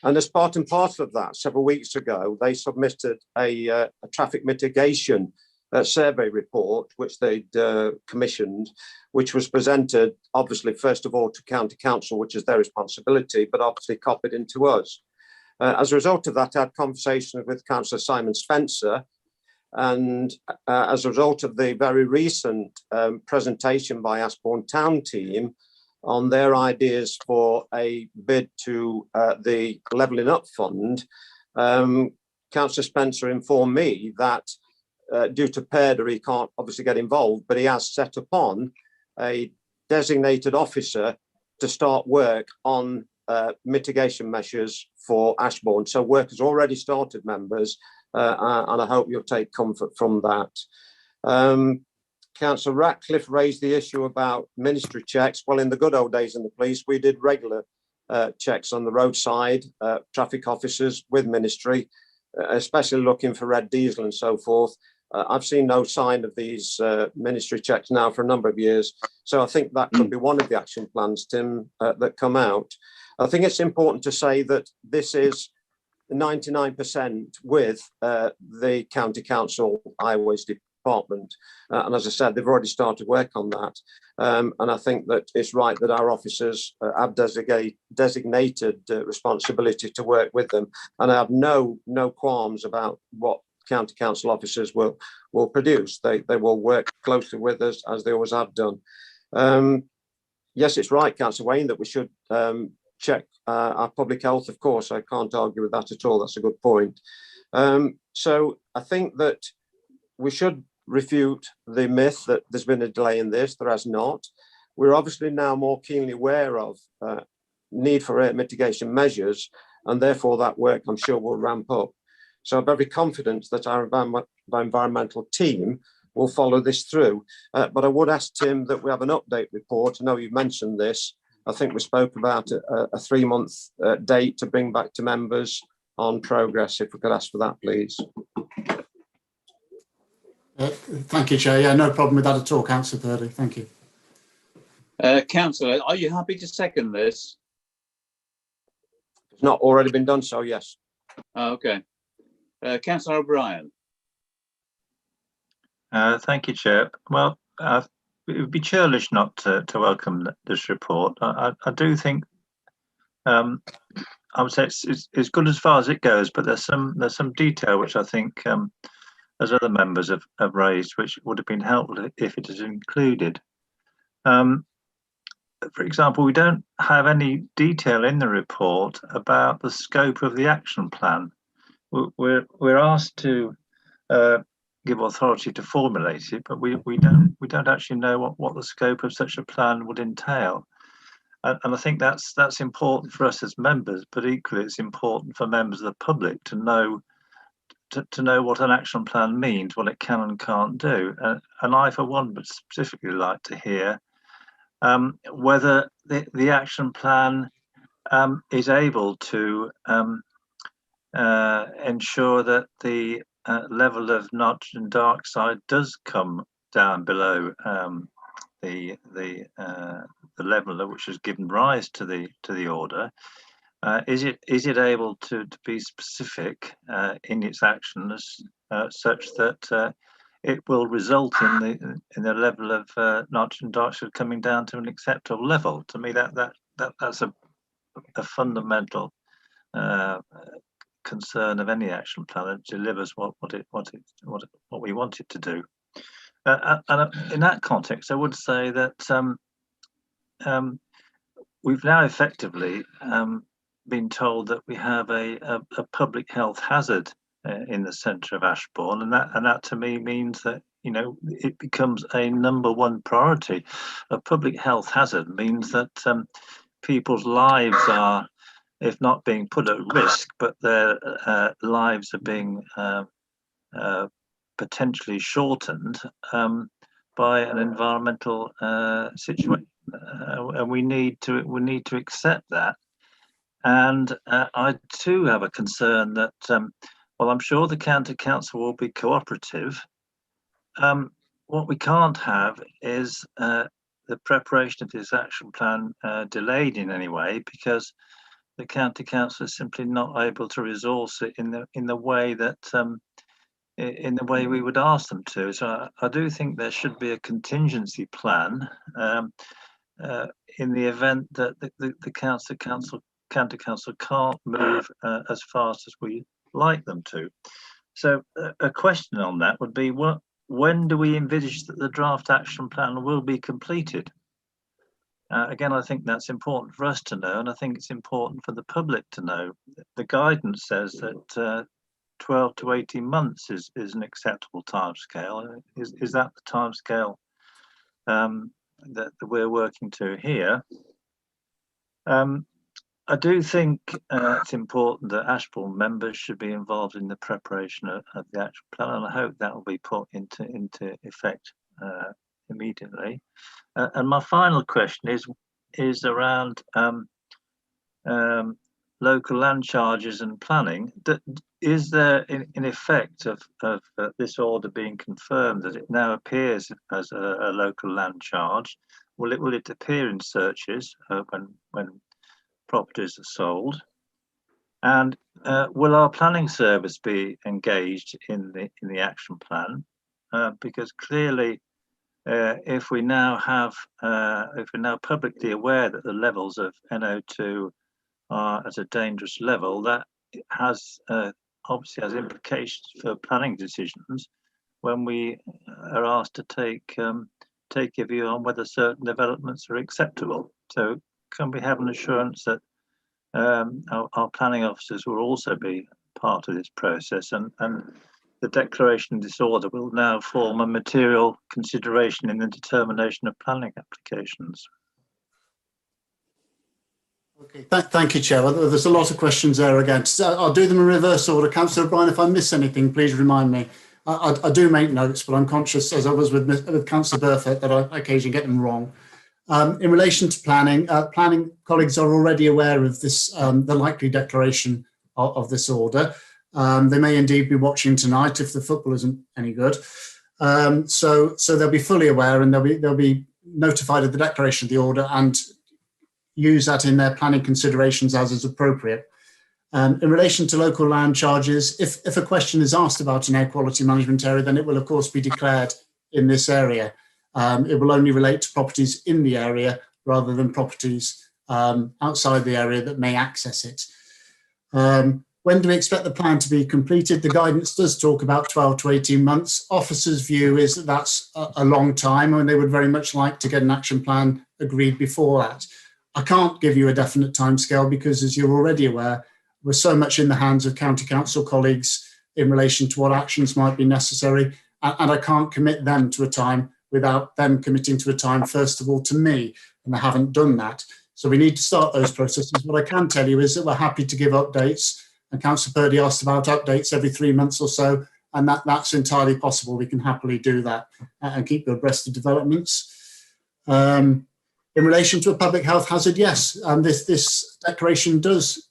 And as part and parcel of that, several weeks ago, they submitted a traffic mitigation survey report, which they'd commissioned, which was presented, obviously, first of all, to County Council, which is their responsibility, but obviously copied into us. As a result of that, I had conversations with Councillor Simon Spencer, and as a result of the very recent presentation by Ashbourne Town team on their ideas for a bid to the Levelling Up Fund, Councillor Spencer informed me that due to PERDA, he can't obviously get involved, but he has set upon a designated officer to start work on mitigation measures for Ashbourne. So work has already started, members, and I hope you'll take comfort from that. Councillor Ratcliffe raised the issue about ministry checks. Well, in the good old days in the police, we did regular checks on the roadside, traffic officers with ministry, especially looking for red diesel and so forth. I've seen no sign of these ministry checks now for a number of years. So I think that could be one of the action plans, Tim, that come out. I think it's important to say that this is 99% with the County Council Highways Department. And as I said, they've already started work on that. And I think that it's right that our officers have designated responsibility to work with them. And I have no qualms about what County Council officers will produce. They will work closely with us, as they always have done. Yes, it's right, Councillor Wayne, that we should check our public health. Of course, I can't argue with that at all. That's a good point. So I think that we should refute the myth that there's been a delay in this. There has not. We're obviously now more keenly aware of need for air mitigation measures, and therefore that work, I'm sure, will ramp up. So I'm very confident that our environmental team will follow this through. But I would ask Tim that we have an update report. I know you've mentioned this, I think we spoke about a 3-month date to bring back to members on progress. If we could ask for that, please. Thank you, Chair. Yeah, no problem with that at all, Councillor Purdy. Thank you. Councillor, are you happy to second this? It's not already been done, so yes. Okay. Councillor O'Brien. Thank you, Chair. Well, it would be churlish not to welcome this report. I do think I would say it's good as far as it goes, but there's some detail which I think, as other members have raised, which would have been helpful if it is included. For example, we don't have any detail in the report about the scope of the action plan. We're asked to give authority to formulate it, but we don't actually know what the scope of such a plan would entail. And I think that's important for us as members, but equally it's important for members of the public to know what an action plan means, what it can and can't do. And I, for one, would specifically like to hear whether the action plan is able to ensure that the level of nitrogen dioxide does come down below the level at which has given rise to the order. Is it able to be specific in its actions such that it will result in the level of nitrogen dioxide coming down to an acceptable level? To me, that's a fundamental concern of any action plan that delivers what we want it to do. And in that context, I would say that we've now effectively been told that we have a public health hazard in the centre of Ashbourne, and that to me means that it becomes a #1 priority. A public health hazard means that people's lives are, if not being put at risk, but their lives are being potentially shortened by an environmental situation, and we need to accept that. And I too have a concern that, well, I'm sure the county council will be cooperative. What we can't have is the preparation of this action plan delayed in any way, because the county council is simply not able to resource it in the way that in the way we would ask them to. So I do think there should be a contingency plan in the event that the county council can't move as fast as we like them to. So a question on that would be, when do we envisage that the draft action plan will be completed? Again, I think that's important for us to know, and I think it's important for the public to know. The guidance says that 12 to 18 months is an acceptable timescale. Is that the timescale that we're working to here? I do think it's important that Ashbourne members should be involved in the preparation of the action plan, and I hope that will be put into effect immediately. And my final question is around local land charges and planning. Is there, in effect of this order being confirmed, that it now appears as a local land charge? Will it appear in searches when properties are sold? And will our planning service be engaged in the action plan? Because clearly, if we're now publicly aware that the levels of NO2 are at a dangerous level, that has obviously has implications for planning decisions when we are asked to take a view on whether certain developments are acceptable. So can we have an assurance that our planning officers will also be part of this process, and the declaration of disorder will now form a material consideration in the determination of planning applications? Okay, thank you, Chair. Well, there's a lot of questions there again. So I'll do them in reverse order. Councillor O'Brien, if I miss anything, please remind me. I do make notes, but I'm conscious, as I was with Councillor Burford, that I occasionally get them wrong. In relation to planning, planning colleagues are already aware of this, the likely declaration of this order. They may indeed be watching tonight if the football isn't any good. So they'll be fully aware, and they'll be notified of the declaration of the order and use that in their planning considerations as is appropriate. In relation to local land charges, if a question is asked about an air quality management area, then it will of course be declared in this area. It will only relate to properties in the area rather than properties outside the area that may access it. When do we expect the plan to be completed? The guidance does talk about 12 to 18 months. Officers' view is that that's a long time, and they would very much like to get an action plan agreed before that. I can't give you a definite timescale because, as you're already aware, we're so much in the hands of county council colleagues in relation to what actions might be necessary, and I can't commit them to a time without them committing to a time, first of all, to me, and they haven't done that. So we need to start those processes. What I can tell you is that we're happy to give updates, and Councillor Purdy asked about updates every 3 months or so, and that's entirely possible. We can happily do that and keep you abreast of developments. In relation to a public health hazard, yes, this declaration does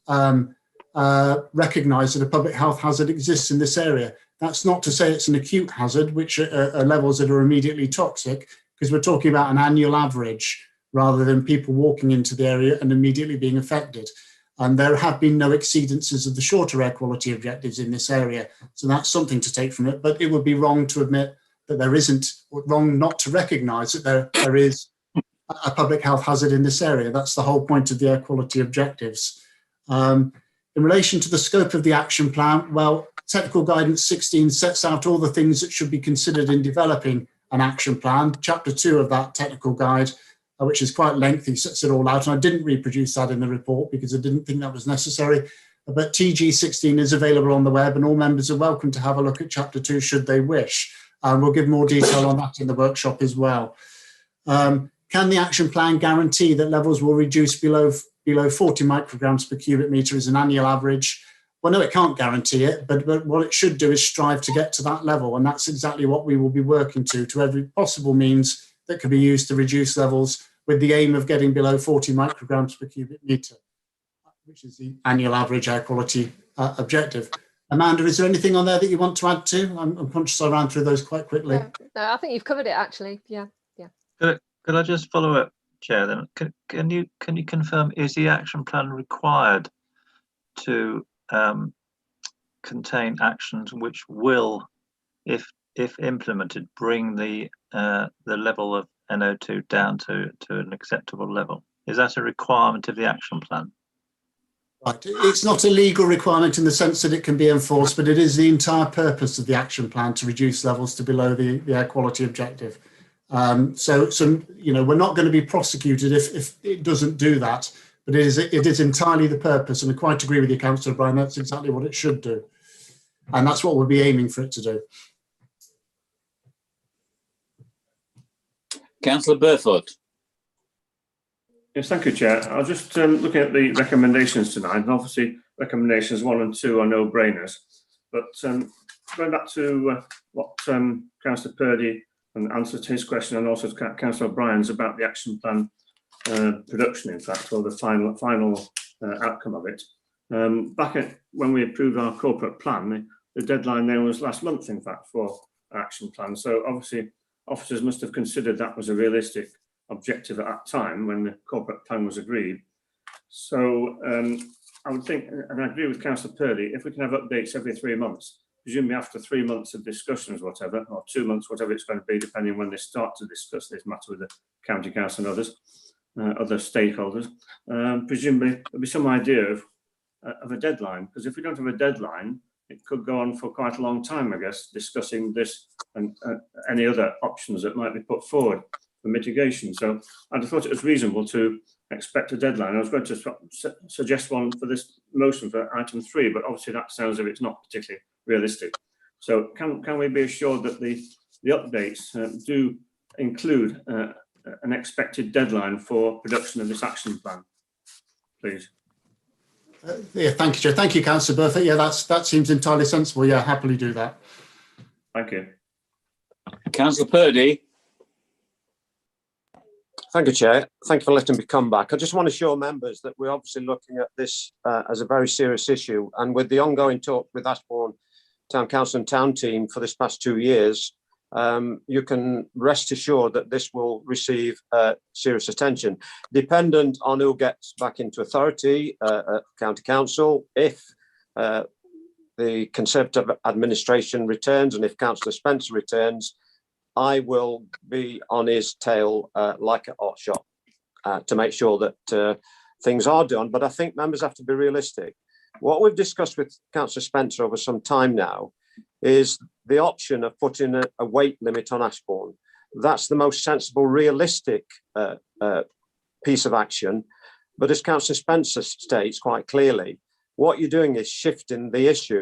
recognise that a public health hazard exists in this area. That's not to say it's an acute hazard, which are levels that are immediately toxic, because we're talking about an annual average rather than people walking into the area and immediately being affected. And there have been no exceedances of the shorter air quality objectives in this area. So that's something to take from it, but it would be wrong to admit that there isn't, or wrong not to recognise that there is a public health hazard in this area. That's the whole point of the air quality objectives. In relation to the scope of the action plan, well, Technical Guidance 16 sets out all the things that should be considered in developing an action plan. Chapter 2 of that technical guide, which is quite lengthy, sets it all out. And I didn't reproduce that in the report because I didn't think that was necessary. But TG 16 is available on the web, and all members are welcome to have a look at Chapter 2 should they wish. We'll give more detail on that in the workshop as well. Can the action plan guarantee that levels will reduce below 40 micrograms per cubic metre as an annual average? Well, no, it can't guarantee it, but what it should do is strive to get to that level, and that's exactly what we will be working to every possible means that can be used to reduce levels, with the aim of getting below 40 micrograms per cubic metre, which is the annual average air quality objective. Amanda, is there anything on there that you want to add to? I'm conscious I ran through those quite quickly. No, I think you've covered it actually. Yeah. Could I just follow up, Chair? Then can you confirm, is the action plan required to contain actions which will, if implemented, bring the level of NO2 down to an acceptable level? Is that a requirement of the action plan? Right. It's not a legal requirement in the sense that it can be enforced, but it is the entire purpose of the action plan to reduce levels to below the air quality objective. So you know, we're not going to be prosecuted if it doesn't do that, but it is entirely the purpose, and I quite agree with you, Councillor Bryan, that's exactly what it should do. And that's what we'll be aiming for it to do. Councillor Burfoot. Yes, thank you, Chair. I was just looking at the recommendations tonight, and obviously recommendations 1 and 2 are no-brainers. But going back to what Councillor Purdy and answer to his question, and also to Councillor O'Brien's about the action plan production, in fact, or the final outcome of it. Back at when we approved our corporate plan, the deadline there was last month, in fact, for action plan. So obviously, officers must have considered that was a realistic objective at that time when the corporate plan was agreed. So I would think, and I agree with Councillor Purdy, if we can have updates every 3 months, presumably after 3 months of discussions, whatever, or 2 months, whatever it's going to be, depending on when they start to discuss this matter with the county council and others, other stakeholders, presumably there'll be some idea of a deadline, because if we don't have a deadline, it could go on for quite a long time, I guess, discussing this and any other options that might be put forward for mitigation. So I'd have thought it was reasonable to expect a deadline. I was going to suggest one for this motion for item 3, but obviously that sounds as if it's not particularly realistic. So can we be assured that the updates do include an expected deadline for production of this action plan, please? Yeah, thank you, Chair. Thank you, Councillor Burfoot. Yeah, that seems entirely sensible. Yeah, happily do that. Thank you. Councillor Purdy. Thank you, Chair. Thank you for letting me come back. I just want to show members that we're obviously looking at this as a very serious issue. And with the ongoing talk with Ashbourne Town Council and Town Team for this past 2 years, you can rest assured that this will receive serious attention. Dependent on who gets back into authority at County Council, if the Conservative administration returns and if Councillor Spencer returns, I will be on his tail like a hot shot to make sure that things are done. But I think members have to be realistic. What we've discussed with Councillor Spencer over some time now is the option of putting a weight limit on Ashbourne. That's the most sensible, realistic piece of action. But as Councillor Spencer states quite clearly, what you're doing is shifting the issue.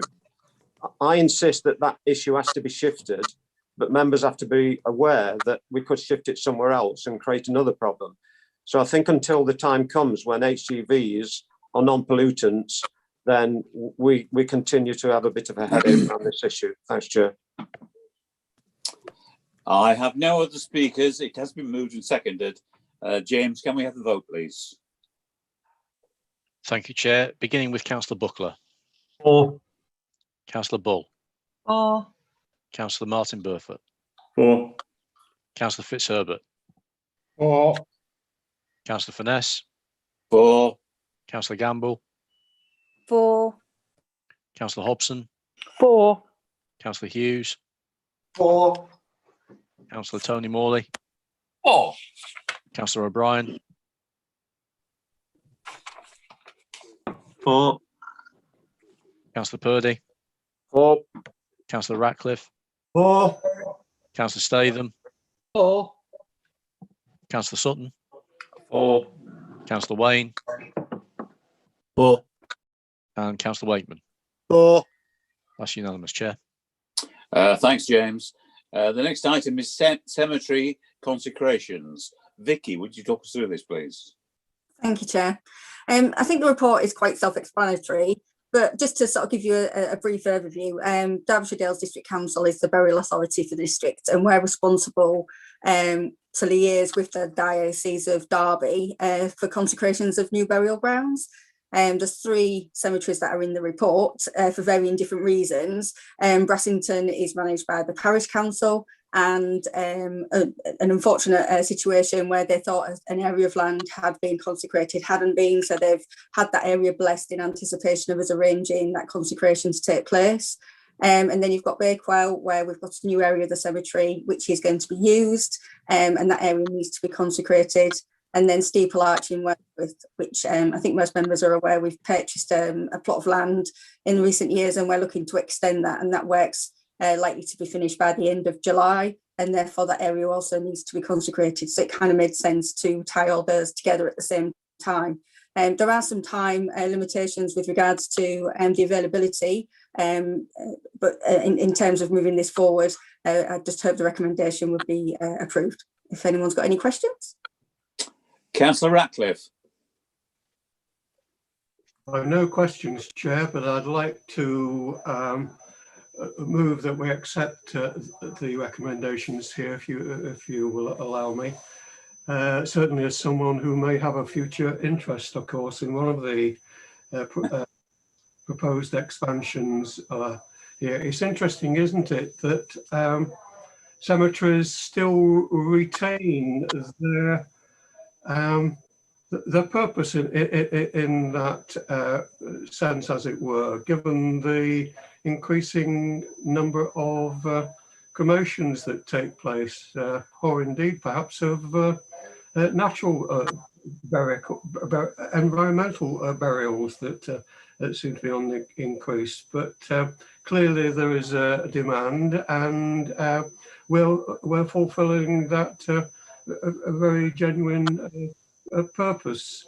I insist that that issue has to be shifted, but members have to be aware that we could shift it somewhere else and create another problem. So I think until the time comes when HGVs are non-pollutants, then we continue to have a bit of a headache on this issue. Thanks, Chair. I have no other speakers. It has been moved and seconded. James, can we have the vote, please? Thank you, Chair. Beginning with Councillor Buckler. For. Councillor Bull. For. Councillor Martin Burfoot. For. Councillor Fitzherbert. For. Councillor Finesse. For. Councillor Gamble. For. Councillor Hobson. For. Councillor Hughes. For. Councillor Tony Morley. For. Councillor O'Brien. For. Councillor Purdy. For. Councillor Ratcliffe. For. Councillor Statham. For. Councillor Sutton. For. Councillor Wayne. For. And Councillor Wakeman. For. That's unanimous, Chair. Thanks, James. The next item is cemetery consecrations. Vicky, would you talk us through this, please? Thank you, Chair. I think the report is quite self-explanatory, but just to sort of give you a brief overview, Derbyshire Dales District Council is the burial authority for the district, and we're responsible to liaise with the Diocese of Derby for consecrations of new burial grounds. There's 3 cemeteries that are in the report for varying different reasons. Brassington is managed by the parish council, and an unfortunate situation where they thought an area of land had been consecrated hadn't been, so they've had that area blessed in anticipation of us arranging that consecration to take place. And then you've got Bakewell, where we've got a new area of the cemetery which is going to be used, and that area needs to be consecrated. And then Steeple Arch in Wirksworth, which I think most members are aware, we've purchased a plot of land in recent years, and we're looking to extend that, and that work's likely to be finished by the end of July, and therefore that area also needs to be consecrated. So it kind of made sense to tie all those together at the same time. There are some time limitations with regards to the availability, but in terms of moving this forward, I just hope the recommendation would be approved. If anyone's got any questions. Councillor Ratcliffe. No questions, Chair, but I'd like to move that we accept the recommendations here, if you will allow me. Certainly, as someone who may have a future interest, of course, in one of the proposed expansions here. It's interesting, isn't it, that cemeteries still retain their purpose in that sense, as it were, given the increasing number of cremations that take place, or indeed perhaps of natural environmental burials that seem to be on the increase. But clearly there is a demand, and we're fulfilling that a very genuine purpose.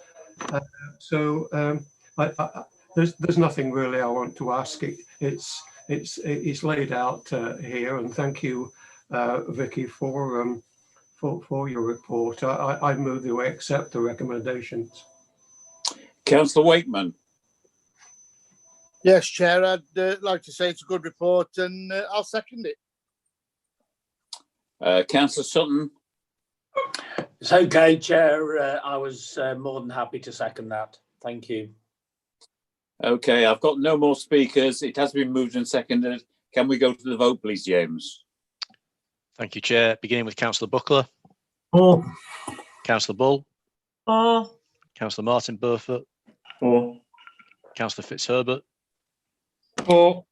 There's nothing really I want to ask. It's laid out here, and thank you, Vicky, for your report. I move that we accept the recommendations. Councillor Wakeman. Yes, Chair, I'd like to say it's a good report, and I'll second it. Councillor Sutton. It's okay, Chair. I was more than happy to second that. Thank you. Okay, I've got no more speakers. It has been moved and seconded. Can we go to the vote, please, James? Thank you, Chair. Beginning with Councillor Buckler. For. Councillor Bull. For. Councillor Martin Burfoot. For. Councillor Fitzherbert. For.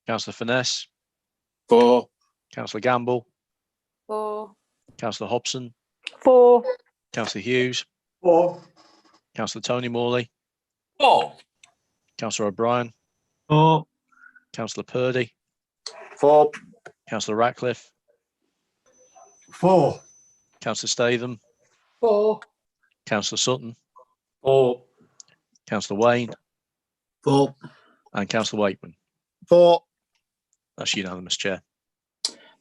Councillor Finesse. For. Councillor Gamble. For. Councillor Hobson. For. Councillor Hughes. For. Councillor Tony Morley. For. Councillor O'Brien. For. Councillor Purdy. For. Councillor Ratcliffe. For. Councillor Statham. For. Councillor Sutton. For. Councillor Wayne. For. And Councillor Wakeman. For. That's unanimous, Chair.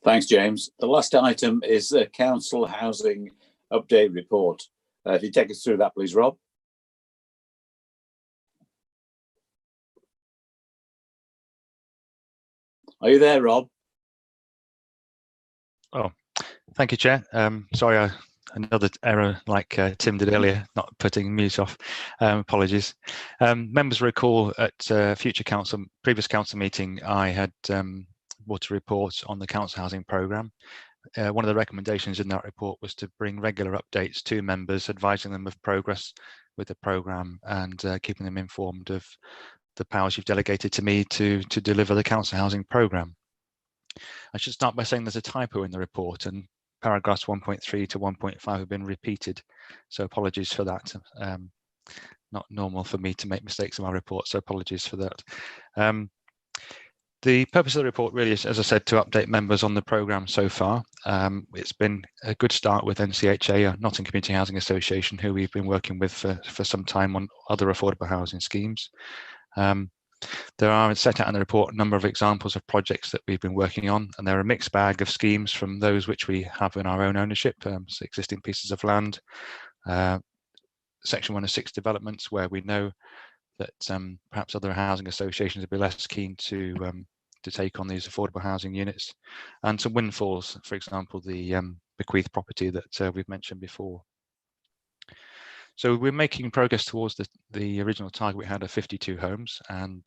Thanks, James. The last item is the Council Housing Update Report. If you take us through that, please, Rob. Are you there, Rob? Oh, thank you, Chair. Sorry, another error like Tim did earlier, not putting mute off. Apologies. Members recall at previous council meeting, I had brought a report on the council housing programme. One of the recommendations in that report was to bring regular updates to members, advising them of progress with the programme and keeping them informed of the powers you've delegated to me to deliver the council housing programme. I should start by saying there's a typo in the report, and paragraphs 1.3 to 1.5 have been repeated, so apologies for that. Not normal for me to make mistakes in my report, so apologies for that. The purpose of the report really is, as I said, to update members on the programme so far. It's been a good start with NCHA, Nottingham Community Housing Association, who we've been working with for some time on other affordable housing schemes. There are set out in the report a number of examples of projects that we've been working on, and they're a mixed bag of schemes from those which we have in our own ownership, so existing pieces of land, Section 106 developments where we know that perhaps other housing associations would be less keen to take on these affordable housing units, and some windfalls, for example, the bequeath property that we've mentioned before. So we're making progress towards the original target we had of 52 homes, and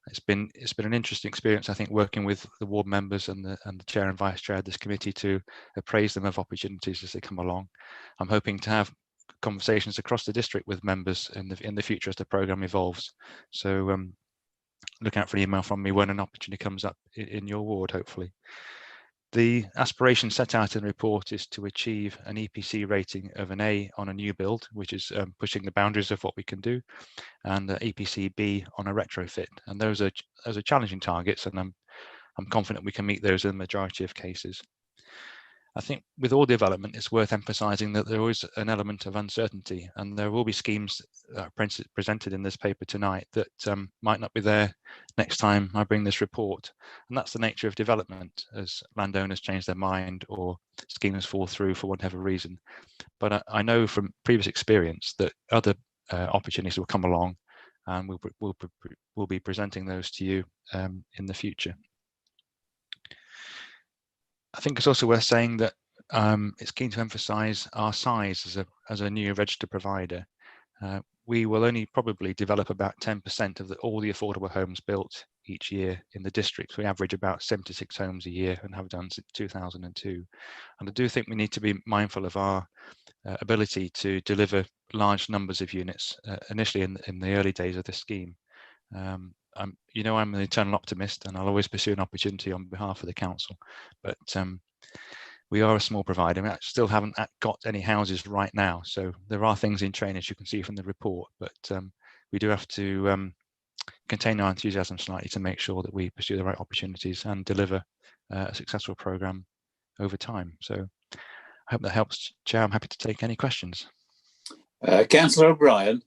it's been an interesting experience, I think, working with the ward members and the chair and vice chair of this committee to appraise them of opportunities as they come along. I'm hoping to have conversations across the district with members in the future as the programme evolves. So look out for an email from me when an opportunity comes up in your ward, hopefully. The aspiration set out in the report is to achieve an EPC rating of an A on a new build, which is pushing the boundaries of what we can do, and EPC B on a retrofit. And those are challenging targets, and I'm confident we can meet those in the majority of cases. I think with all development, it's worth emphasising that there is an element of uncertainty, and there will be schemes presented in this paper tonight that might not be there next time I bring this report. And that's the nature of development, as landowners change their mind or schemes fall through for whatever reason. But I know from previous experience that other opportunities will come along, and we'll be presenting those to you in the future. I think it's also worth saying that it's keen to emphasise our size as a new registered provider. We will only probably develop about 10% of all the affordable homes built each year in the district. We average about 76 homes a year and have done since 2002. And I do think we need to be mindful of our ability to deliver large numbers of units initially in the early days of this scheme. I'm an eternal optimist, and I'll always pursue an opportunity on behalf of the council. But we are a small provider. We still haven't got any houses right now, so there are things in train, as you can see from the report. But we do have to contain our enthusiasm slightly to make sure that we pursue the right opportunities and deliver a successful programme over time. So I hope that helps, Chair. I'm happy to take any questions. Councillor O'Brien.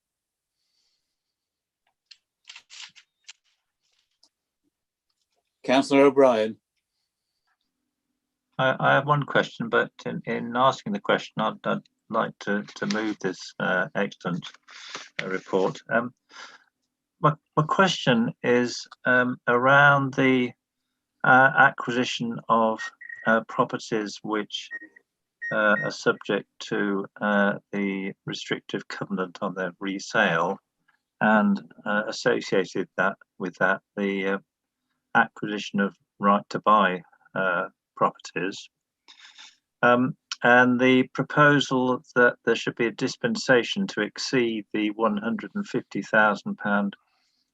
Councillor O'Brien. I have one question, but in asking the question, I'd like to move this excellent report. My question is around the acquisition of properties which are subject to the restrictive covenant on their resale, and associated with that the acquisition of right to buy properties. And the proposal that there should be a dispensation to exceed the £150,000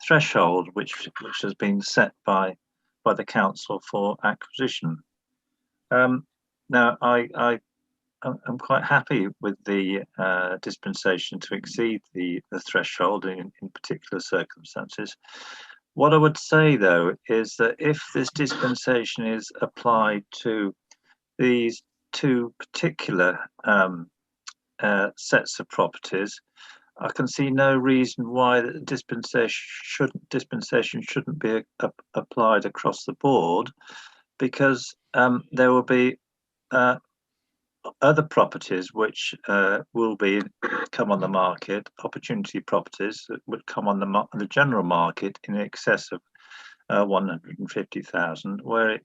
threshold, which has been set by the council for acquisition. Now, I'm quite happy with the dispensation to exceed the threshold in particular circumstances. What I would say, though, is that if this dispensation is applied to these two particular sets of properties, I can see no reason why the dispensation shouldn't be applied across the board, because there will be other properties which will come on the market, opportunity properties that would come on the general market in excess of 150,000, where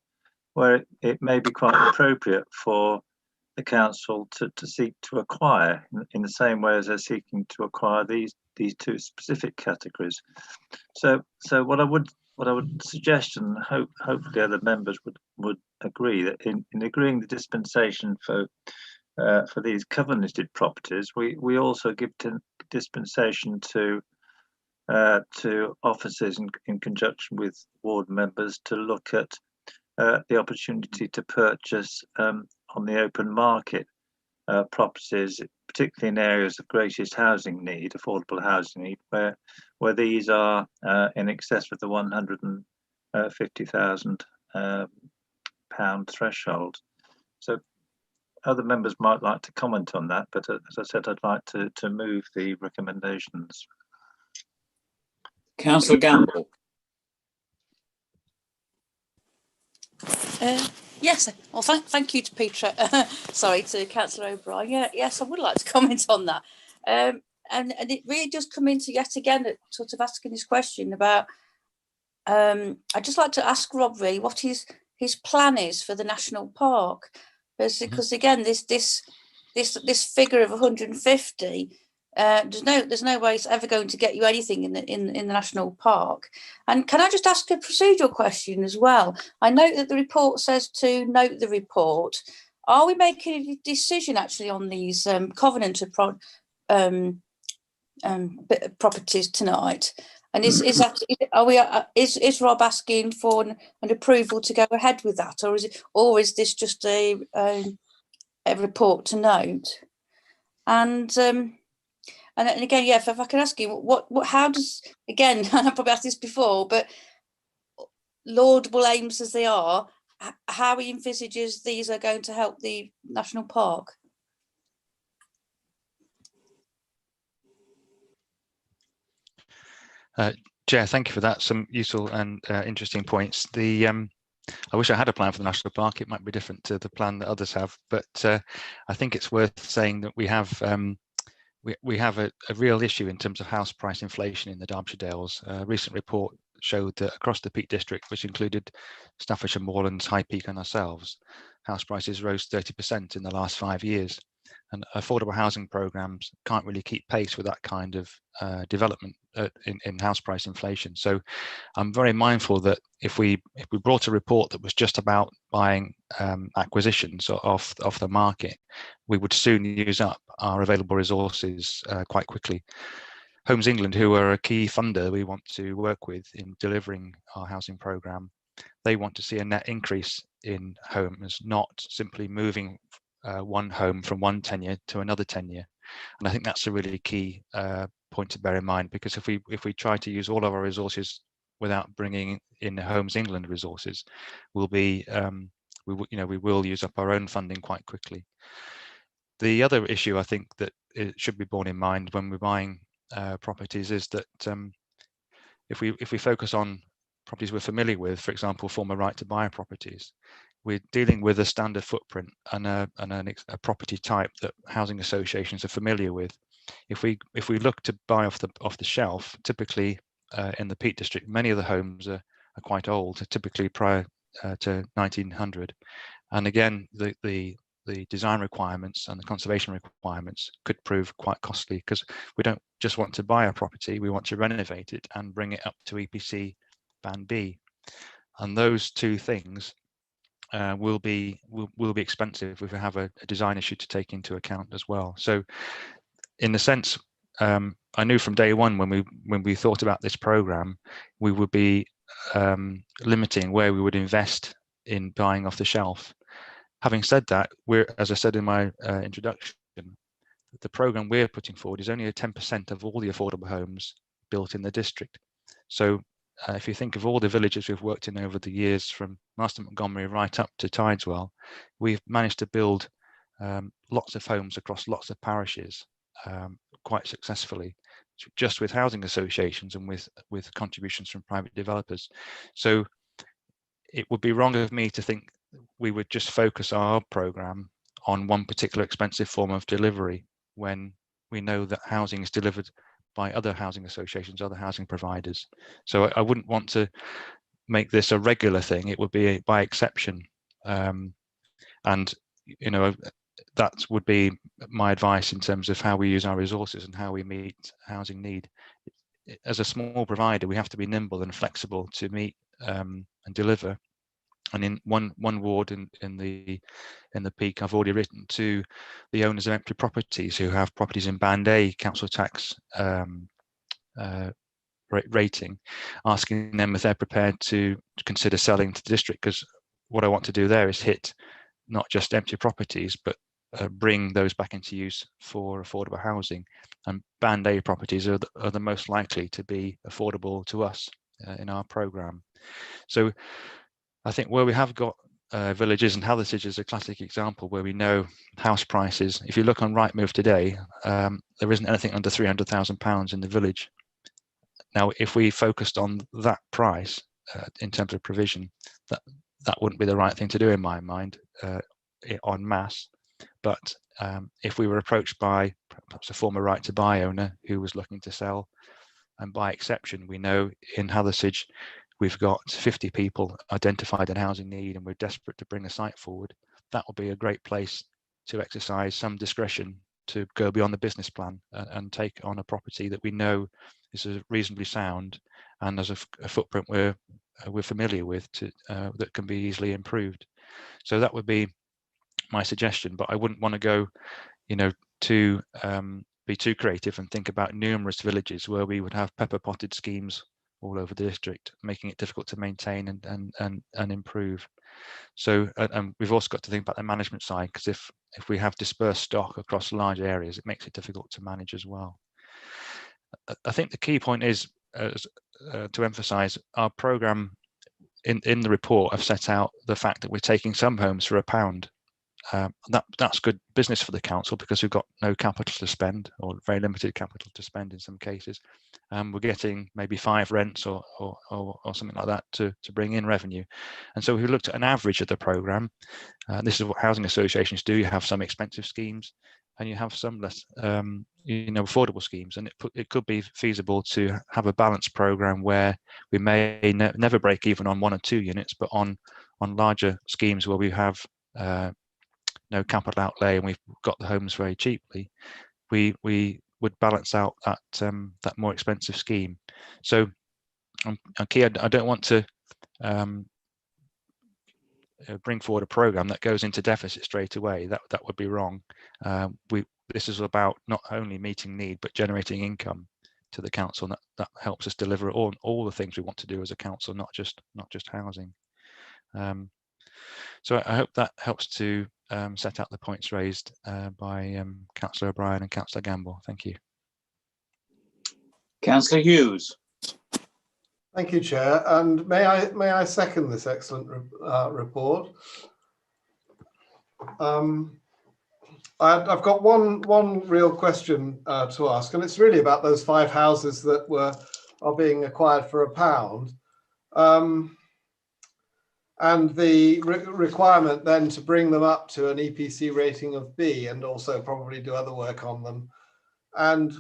it may be quite appropriate for the council to seek to acquire in the same way as they're seeking to acquire these two specific categories. So what I would suggest, and hopefully other members would agree, that in agreeing the dispensation for these covenanted properties, we also give dispensation to officers in conjunction with ward members to look at the opportunity to purchase on the open market properties, particularly in areas of greatest housing need, affordable housing need, where these are in excess of the £150,000 threshold. So other members might like to comment on that, but as I said, I'd like to move the recommendations. Councillor Gamble. Yes, well, thank you to Peter. Sorry, to Councillor O'Brien. Yes, I would like to comment on that. And it really does come into yet again sort of asking this question about. I'd just like to ask Rob really what his plan is for the national park, because again this figure of 150. There's no way it's ever going to get you anything in the national park. And can I just ask a procedural question as well? I note that the report says to note the report. Are we making a decision actually on these covenanted properties tonight? And is Rob asking for an approval to go ahead with that, or is this just a report to note? And again, if I can ask you, how does, again, I've probably asked this before, but laudable aims as they are, how he envisages these are going to help the national park? Chair, thank you for that. Some useful and interesting points. I wish I had a plan for the national park. It might be different to the plan that others have, but I think it's worth saying that we have a real issue in terms of house price inflation in the Derbyshire Dales. A recent report showed that across the Peak District, which included Staffordshire, Moorlands, High Peak and ourselves, house prices rose 30% in the last 5 years. And affordable housing programs can't really keep pace with that kind of development in house price inflation. So I'm very mindful that if we brought a report that was just about buying acquisitions off the market, we would soon use up our available resources quite quickly. Homes England, who are a key funder we want to work with in delivering our housing programme, they want to see a net increase in homes, not simply moving one home from one tenure to another tenure. And I think that's a really key point to bear in mind, because if we try to use all of our resources without bringing in the Homes England resources, we will use up our own funding quite quickly. The other issue I think that it should be borne in mind when we're buying properties is that if we focus on properties we're familiar with, for example, former right to buy properties, we're dealing with a standard footprint and a property type that housing associations are familiar with. If we look to buy off the shelf, typically in the Peak District, many of the homes are quite old, typically prior to 1900, and again the the design requirements and the conservation requirements could prove quite costly, because we don't just want to buy a property, we want to renovate it and bring it up to EPC Band B. And those two things will be expensive if we have a design issue to take into account as well. So in a sense, I knew from day one when we thought about this program, we would be limiting where we would invest in buying off the shelf. Having said that, as I said in my introduction, the program we're putting forward is only 10% of all the affordable homes built in the district. So if you think of all the villages we've worked in over the years, from Marston Montgomery right up to Tideswell, we've managed to build lots of homes across lots of parishes quite successfully, just with housing associations and with contributions from private developers. So it would be wrong of me to think we would just focus our program on one particular expensive form of delivery, when we know that housing is delivered by other housing associations, other housing providers. So I wouldn't want to make this a regular thing. It would be by exception. And, you know, that would be my advice in terms of how we use our resources and how we meet housing need. As a small provider, we have to be nimble and flexible to meet and deliver. And in one ward in the Peak, I've already written to the owners of empty properties who have properties in Band A council tax rating, asking them if they're prepared to consider selling to the district, because what I want to do there is hit not just empty properties, but bring those back into use for affordable housing. And Band A properties are the most likely to be affordable to us in our programme. So I think where we have got villages, and Hathersage is a classic example where we know house prices. If you look on Rightmove today, there isn't anything under £300,000 in the village. Now, if we focused on that price in terms of provision, that wouldn't be the right thing to do in my mind en masse. But if we were approached by perhaps a former right to buy owner who was looking to sell, and by exception, we know in Hathersage we've got 50 people identified in housing need and we're desperate to bring a site forward, that will be a great place to exercise some discretion to go beyond the business plan and take on a property that we know is reasonably sound and has a footprint we're familiar with that can be easily improved. So that would be my suggestion, but I wouldn't want to go, you know, be too creative and think about numerous villages where we would have pepper potted schemes all over the district, making it difficult to maintain and improve. So, and we've also got to think about the management side, because if we have dispersed stock across large areas, it makes it difficult to manage as well. I think the key point is to emphasise our programme in the report. I've set out the fact that we're taking some homes for £1. That's good business for the council because we've got no capital to spend, or very limited capital to spend in some cases. We're getting maybe 5 rents or something like that to bring in revenue. And so we looked at an average of the programme. This is what housing associations do. You have some expensive schemes and you have some less affordable schemes, and it could be feasible to have a balanced programme where we may never break even on 1 or 2 units, but on larger schemes where we have no capital outlay and we've got the homes very cheaply, we would balance out that more expensive scheme. So I don't want to bring forward a program that goes into deficit straight away. That would be wrong. This is about not only meeting need but generating income to the council, and that helps us deliver all the things we want to do as a council, not just housing. So I hope that helps to set out the points raised by Councillor O'Brien and Councillor Gamble. Thank you. Councillor Hughes. Thank you, Chair. And may I second this excellent report? I've got one real question to ask, and it's really about those 5 houses that are being acquired for £1. And the requirement then to bring them up to an EPC rating of B, and also probably do other work on them. And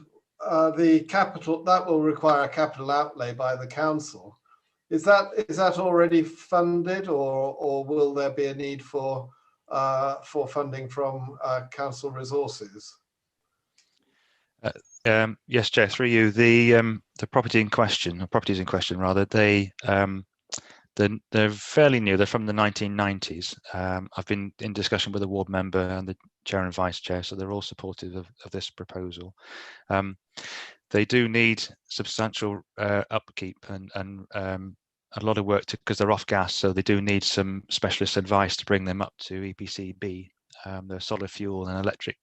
the capital, that will require a capital outlay by the council. Is that already funded, or will there be a need for for funding from council resources? Yes, Chair, through you. The property in question, or properties in question rather, they're fairly new. They're from the 1990s. I've been in discussion with the ward member and the chair and vice chair, so they're all supportive of this proposal. They do need substantial upkeep and a lot of work because they're off gas, so they do need some specialist advice to bring them up to EPC B. They're solid fuel and electric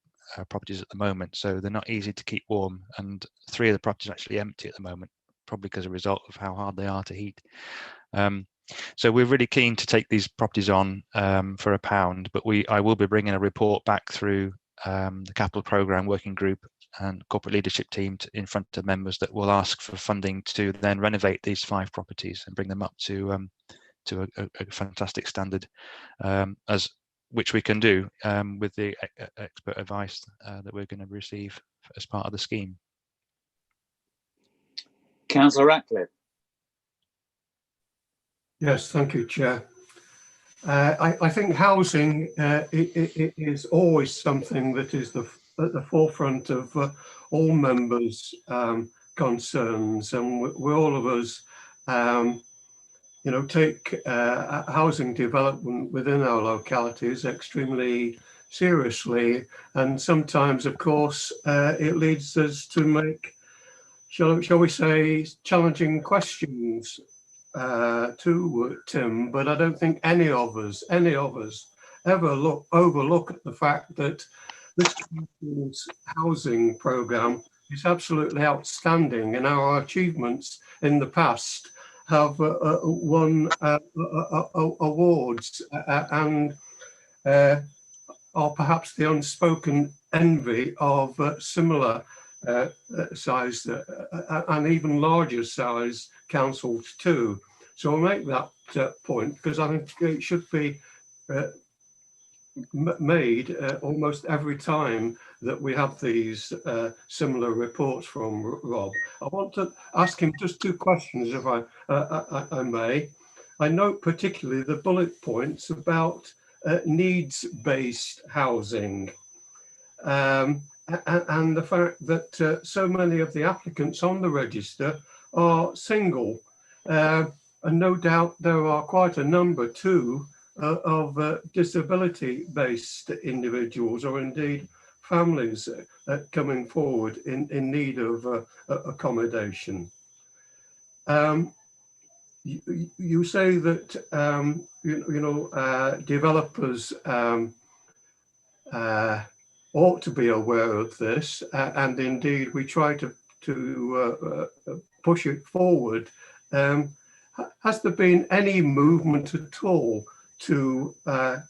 properties at the moment, so they're not easy to keep warm, and 3 of the properties are actually empty at the moment, probably because a result of how hard they are to heat. So we're really keen to take these properties on for £1, but I will be bringing a report back through the capital programme working group and corporate leadership team in front of members that will ask for funding to then renovate these 5 properties and bring them up to a fantastic standard, which we can do with the expert advice that we're going to receive as part of the scheme. Councillor Ratcliffe. Yes, thank you, Chair. I think housing it is always something that is at the forefront of all members' concerns, and we all of us, take housing development within our localities extremely seriously, and sometimes, of course, it leads us to make, shall we say, challenging questions to Tim, but I don't think any of us ever overlook the fact that this council's housing programme is absolutely outstanding, and our achievements in the past have won awards and are perhaps the unspoken envy of similar size and even larger size councils too. So I'll make that point because I think it should be made almost every time that we have these similar reports from Rob. I want to ask him just 2 questions, if I may. I note particularly the bullet points about needs-based housing and the fact that so many of the applicants on the register are single. And no doubt there are quite a number too of disability-based individuals, or indeed families coming forward in need of accommodation. You say that developers ought to be aware of this, and indeed we try to push it forward. Has there been any movement at all to a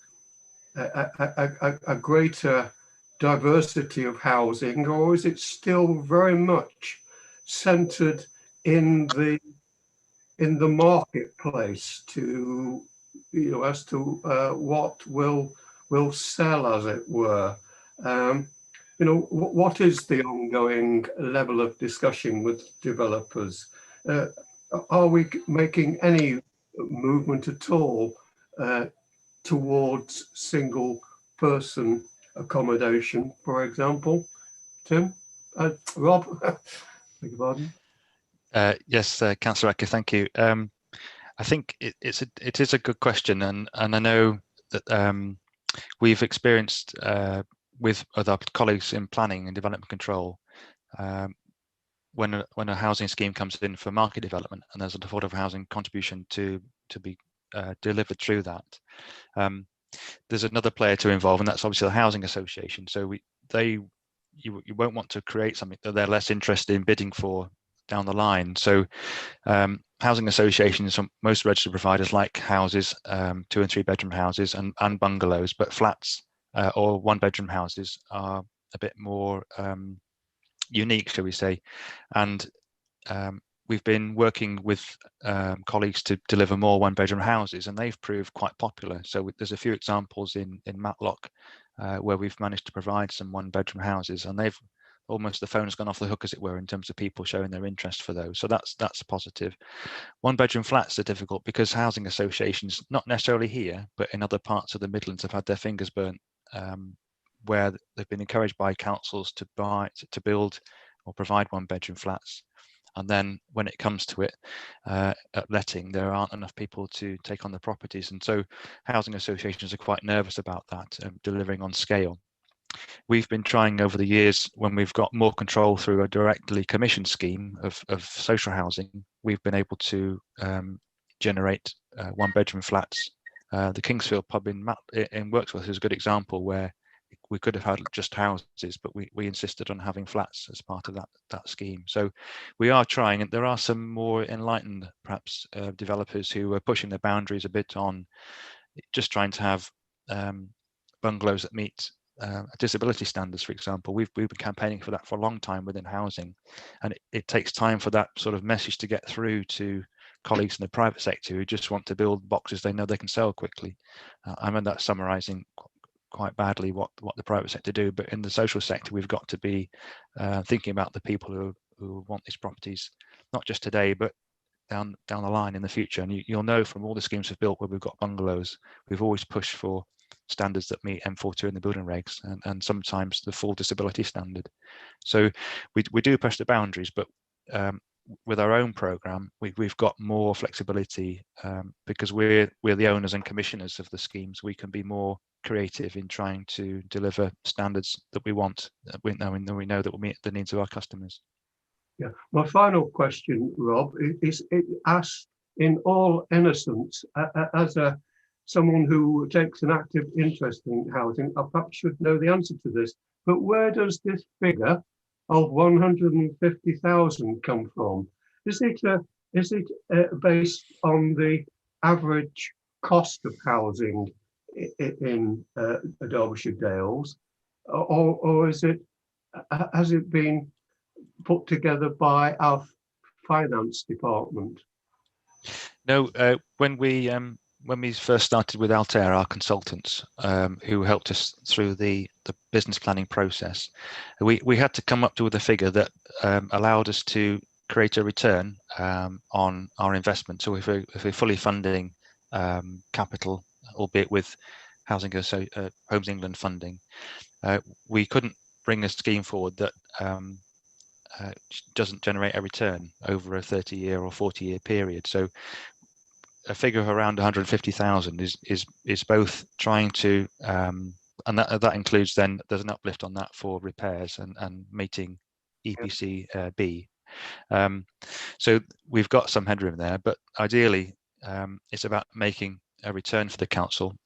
greater diversity of housing, or is it still very much centred in the marketplace to as to what will sell, as it were? What is the ongoing level of discussion with developers? Are we making any movement at all towards single person accommodation, for example? Tim? Rob? Beg your pardon? Yes, Councillor Acker, thank you. I think it is a good question, and I know that we've experienced with other colleagues in planning and development control, when a housing scheme comes in for market development and there's an affordable housing contribution to be delivered through that, there's another player to involve, and that's obviously the housing association. So you won't want to create something that they're less interested in bidding for down the line. So housing associations, most registered providers, like houses, 2 and 3 bedroom houses and bungalows, but flats or 1 bedroom houses are a bit more unique, shall we say. And we've been working with colleagues to deliver more 1 bedroom houses, and they've proved quite popular. So there's a few examples in Matlock where we've managed to provide some 1 bedroom houses, and they've almost the phone has gone off the hook, as it were, in terms of people showing their interest for those. So that's a positive. One bedroom flats are difficult because housing associations, not necessarily here, but in other parts of the Midlands, have had their fingers burnt, where they've been encouraged by councils to build or provide one bedroom flats. And then when it comes to it, at letting, there aren't enough people to take on the properties. And so housing associations are quite nervous about that, delivering on scale. We've been trying over the years, when we've got more control through a directly commissioned scheme of social housing, we've been able to generate one bedroom flats. The Kingsfield pub in Wirksworth is a good example where we could have had just houses, but we insisted on having flats as part of that scheme. So we are trying, and there are some more enlightened, perhaps, developers who are pushing the boundaries a bit on just trying to have bungalows that meet disability standards, for example. We've been campaigning for that for a long time within housing, and it takes time for that sort of message to get through to colleagues in the private sector who just want to build boxes they know they can sell quickly. I mean, that's summarising quite badly what the private sector do, but in the social sector we've got to be thinking about the people who want these properties, not just today but down the line in the future. And you'll know from all the schemes we've built where we've got bungalows, we've always pushed for standards that meet M42 in the building regs, and sometimes the full disability standard. So we do push the boundaries, but with our own programme we've got more flexibility because we're the owners and commissioners of the schemes. We can be more creative in trying to deliver standards that we want. We know that will meet the needs of our customers. Yeah, my final question, Rob, is asked in all innocence as someone who takes an active interest in housing. I perhaps should know the answer to this, but where does this figure of 150,000 come from? Is it based on the average cost of housing in Derbyshire Dales, or has it been put together by our finance department? No, when we first started with Altair, our consultants, who helped us through the business planning process, we had to come up with a figure that allowed us to create a return on our investment. So if we're fully funding capital, albeit with Homes England funding, we couldn't bring a scheme forward that doesn't generate a return over a 30-year or 40-year period. So a figure of around 150,000 is both trying to, and that includes then there's an uplift on that for repairs and meeting EPC B. So we've got some headroom there, but ideally it's about making a return for the council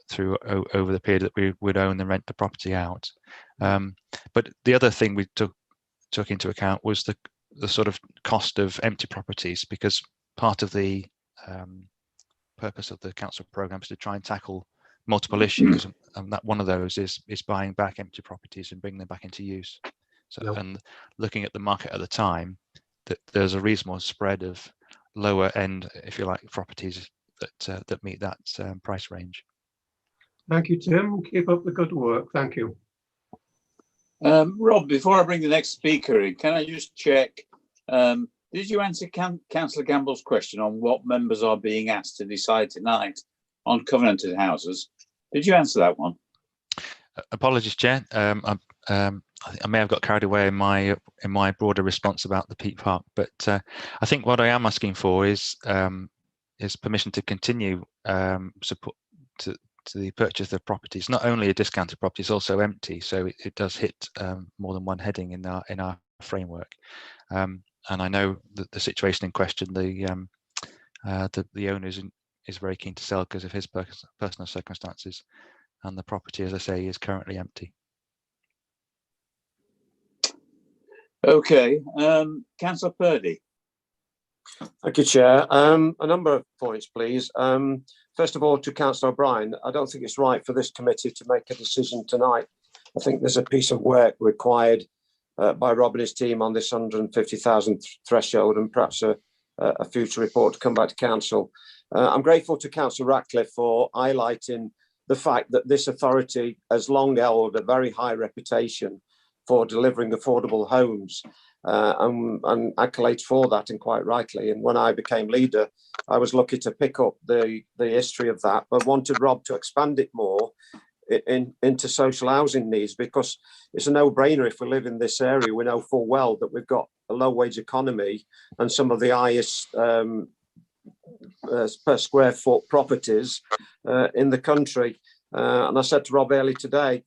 through over the period that we would own and rent the property out. But the other thing we took into account was the sort of cost of empty properties, because part of the purpose of the council programme is to try and tackle multiple issues, and that one of those is buying back empty properties and bringing them back into use. So, and looking at the market at the time, that there's a reasonable spread of lower end, if you like, properties that meet that price range. Thank you, Tim. Keep up the good work. Thank you. Rob, before I bring the next speaker in, can I just check, did you answer Councillor Gamble's question on what members are being asked to decide tonight on covenanted houses? Did you answer that one? Apologies, Chair. I may have got carried away in my broader response about the Peak Park, but I think what I am asking for is permission to continue support to the purchase of properties. Not only a discounted property, it's also empty, so it does hit more than one heading in our framework. And I know that the situation in question, the owner is very keen to sell because of his personal circumstances, and the property, as I say, is currently empty. Okay, Councillor Purdy. Thank you, Chair. A number of points, please. First of all, to Councillor O'Brien, I don't think it's right for this committee to make a decision tonight. I think there's a piece of work required by Rob and his team on this 150,000 threshold, and perhaps a future report to come back to council. I'm grateful to Councillor Ratcliffe for highlighting the fact that this authority has long held a very high reputation for delivering affordable homes, and accolades for that, and quite rightly. And when I became leader, I was lucky to pick up the history of that, but wanted Rob to expand it more into social housing needs, because it's a no-brainer. If we live in this area, we know full well that we've got a low-wage economy and some of the highest per square foot properties in the country. And I said to Rob earlier today,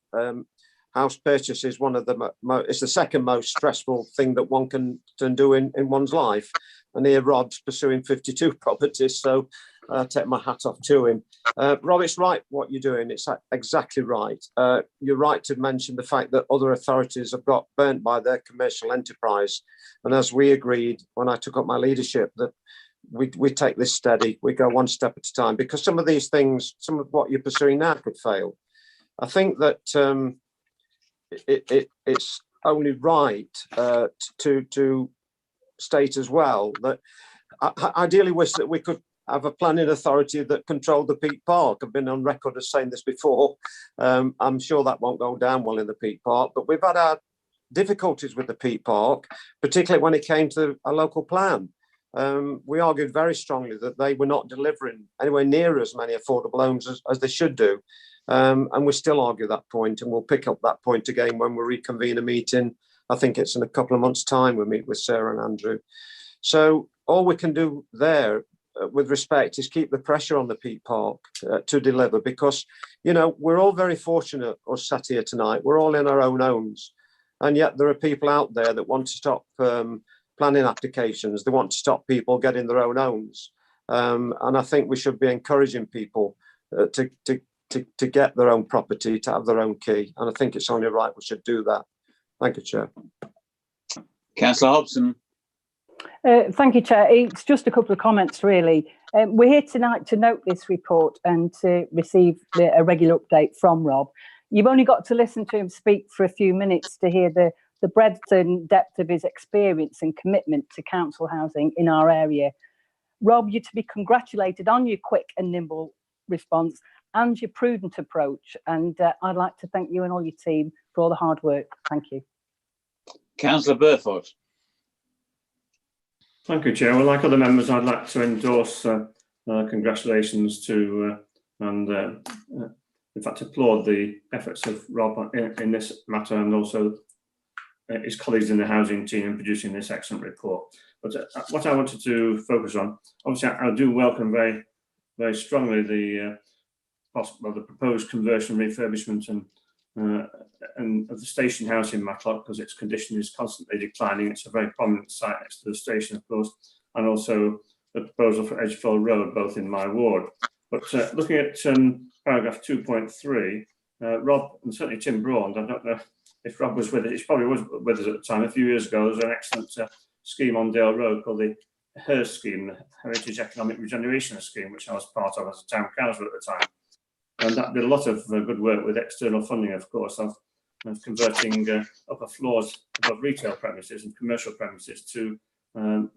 house purchase is one of the it's the second most stressful thing that one can do in one's life. And here Rob's pursuing 52 properties, so I take my hat off to him. Rob, it's right what you're doing. It's exactly right. You're right to mention the fact that other authorities have got burnt by their commercial enterprise. And as we agreed when I took up my leadership, that we take this steady, we go one step at a time, because some of these things, some of what you're pursuing now could fail. I think that it's only right to state as well that I ideally wish that we could have a planning authority that controlled the Peak Park. I've been on record as saying this before. I'm sure that won't go down well in the Peak Park, but we've had our difficulties with the Peak Park, particularly when it came to a local plan. We argued very strongly that they were not delivering anywhere near as many affordable homes as they should do. And we still argue that point, and we'll pick up that point again when we reconvene a meeting. I think it's in a couple of months' time we meet with Sarah and Andrew. So all we can do there with respect is keep the pressure on the Peak Park to deliver, because, you know, we're all very fortunate us sat here tonight. We're all in our own homes. And yet there are people out there that want to stop planning applications. They want to stop people getting their own homes. And I think we should be encouraging people to get their own property, to have their own key. And I think it's only right we should do that. Thank you, Chair. Councillor Hobson. Thank you, Chair. It's just a couple of comments, really. We're here tonight to note this report and to receive a regular update from Rob. You've only got to listen to him speak for a few minutes to hear the breadth and depth of his experience and commitment to council housing in our area. Rob, you're to be congratulated on your quick and nimble response and your prudent approach. And I'd like to thank you and all your team for all the hard work. Thank you. Councillor Burford. Thank you, Chair. Well, like other members, I'd like to endorse congratulations to and in fact applaud the efforts of Rob in this matter, and also his colleagues in the housing team in producing this excellent report. But what I wanted to focus on, obviously, I do welcome very, very strongly the proposed conversion, refurbishment, and of the station house in Matlock, because its condition is constantly declining. It's a very prominent site next to the station, of course, and also the proposal for Edgefield Road, both in my ward. But looking at paragraph 2.3, Rob and certainly Tim Braun, I don't know if Rob was with it, he probably was with us at the time. A few years ago, there was an excellent scheme on Dale Road called the HERS scheme, the Heritage Economic Regeneration Scheme, which I was part of as a town councillor at the time. And that did a lot of good work with external funding, of course, of converting upper floors above retail premises and commercial premises to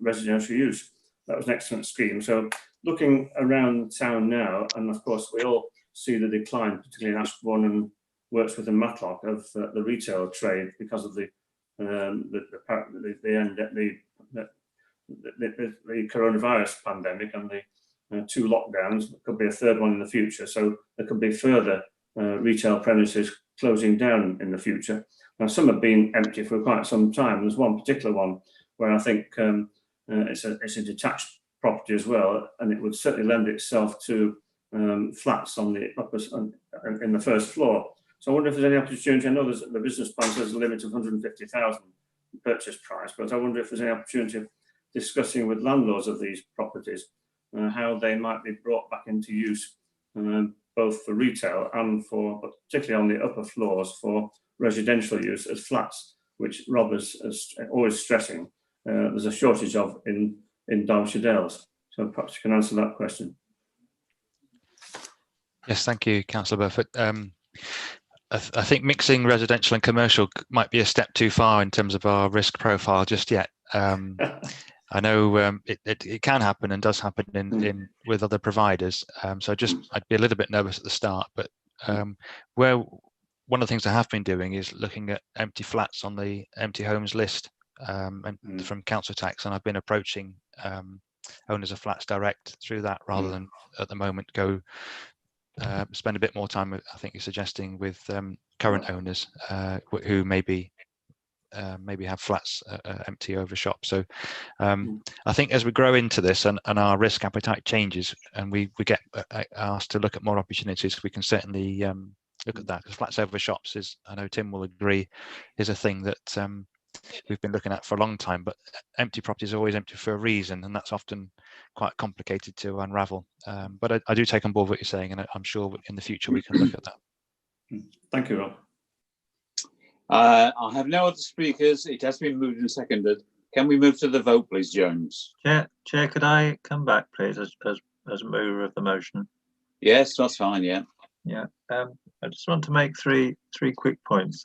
residential use. That was an excellent scheme. So looking around town now, and of course we all see the decline, particularly in Ashbourne and Wirksworth and Matlock, of the retail trade because of the coronavirus pandemic and the 2 lockdowns. There could be a third one in the future, so there could be further retail premises closing down in the future. Now, some have been empty for quite some time. There's one particular one where I think it's a detached property as well, and it would certainly lend itself to flats on the upper in the first floor. So I wonder if there's any opportunity. I know there's the business plan says a limit of 150,000 purchase price, but I wonder if there's any opportunity of discussing with landlords of these properties how they might be brought back into use, both for retail and for, but particularly on the upper floors, for residential use as flats, which Rob is always stressing there's a shortage of in Derbyshire Dales. So perhaps you can answer that question. Yes, thank you, Councillor Burford. I think mixing residential and commercial might be a step too far in terms of our risk profile just yet. I know it can happen and does happen in with other providers. So I'd be a little bit nervous at the start, but where one of the things I have been doing is looking at empty flats on the empty homes list and from council tax, and I've been approaching owners of flats direct through that rather than at the moment go spend a bit more time, I think you're suggesting, with current owners who maybe have flats empty over shop. So I think as we grow into this and our risk appetite changes and we get asked to look at more opportunities, we can certainly look at that, because flats over shops is, I know Tim will agree, is a thing that we've been looking at for a long time, but empty property is always empty for a reason, and that's often quite complicated to unravel. But I do take on board what you're saying, and I'm sure in the future we can look at that. Thank you, Rob. I have no other speakers. It has been moved and seconded. Can we move to the vote, please, Jones? Chair, could I come back, please, as mover of the motion? Yes, that's fine. Yeah. Yeah. I just want to make three quick points.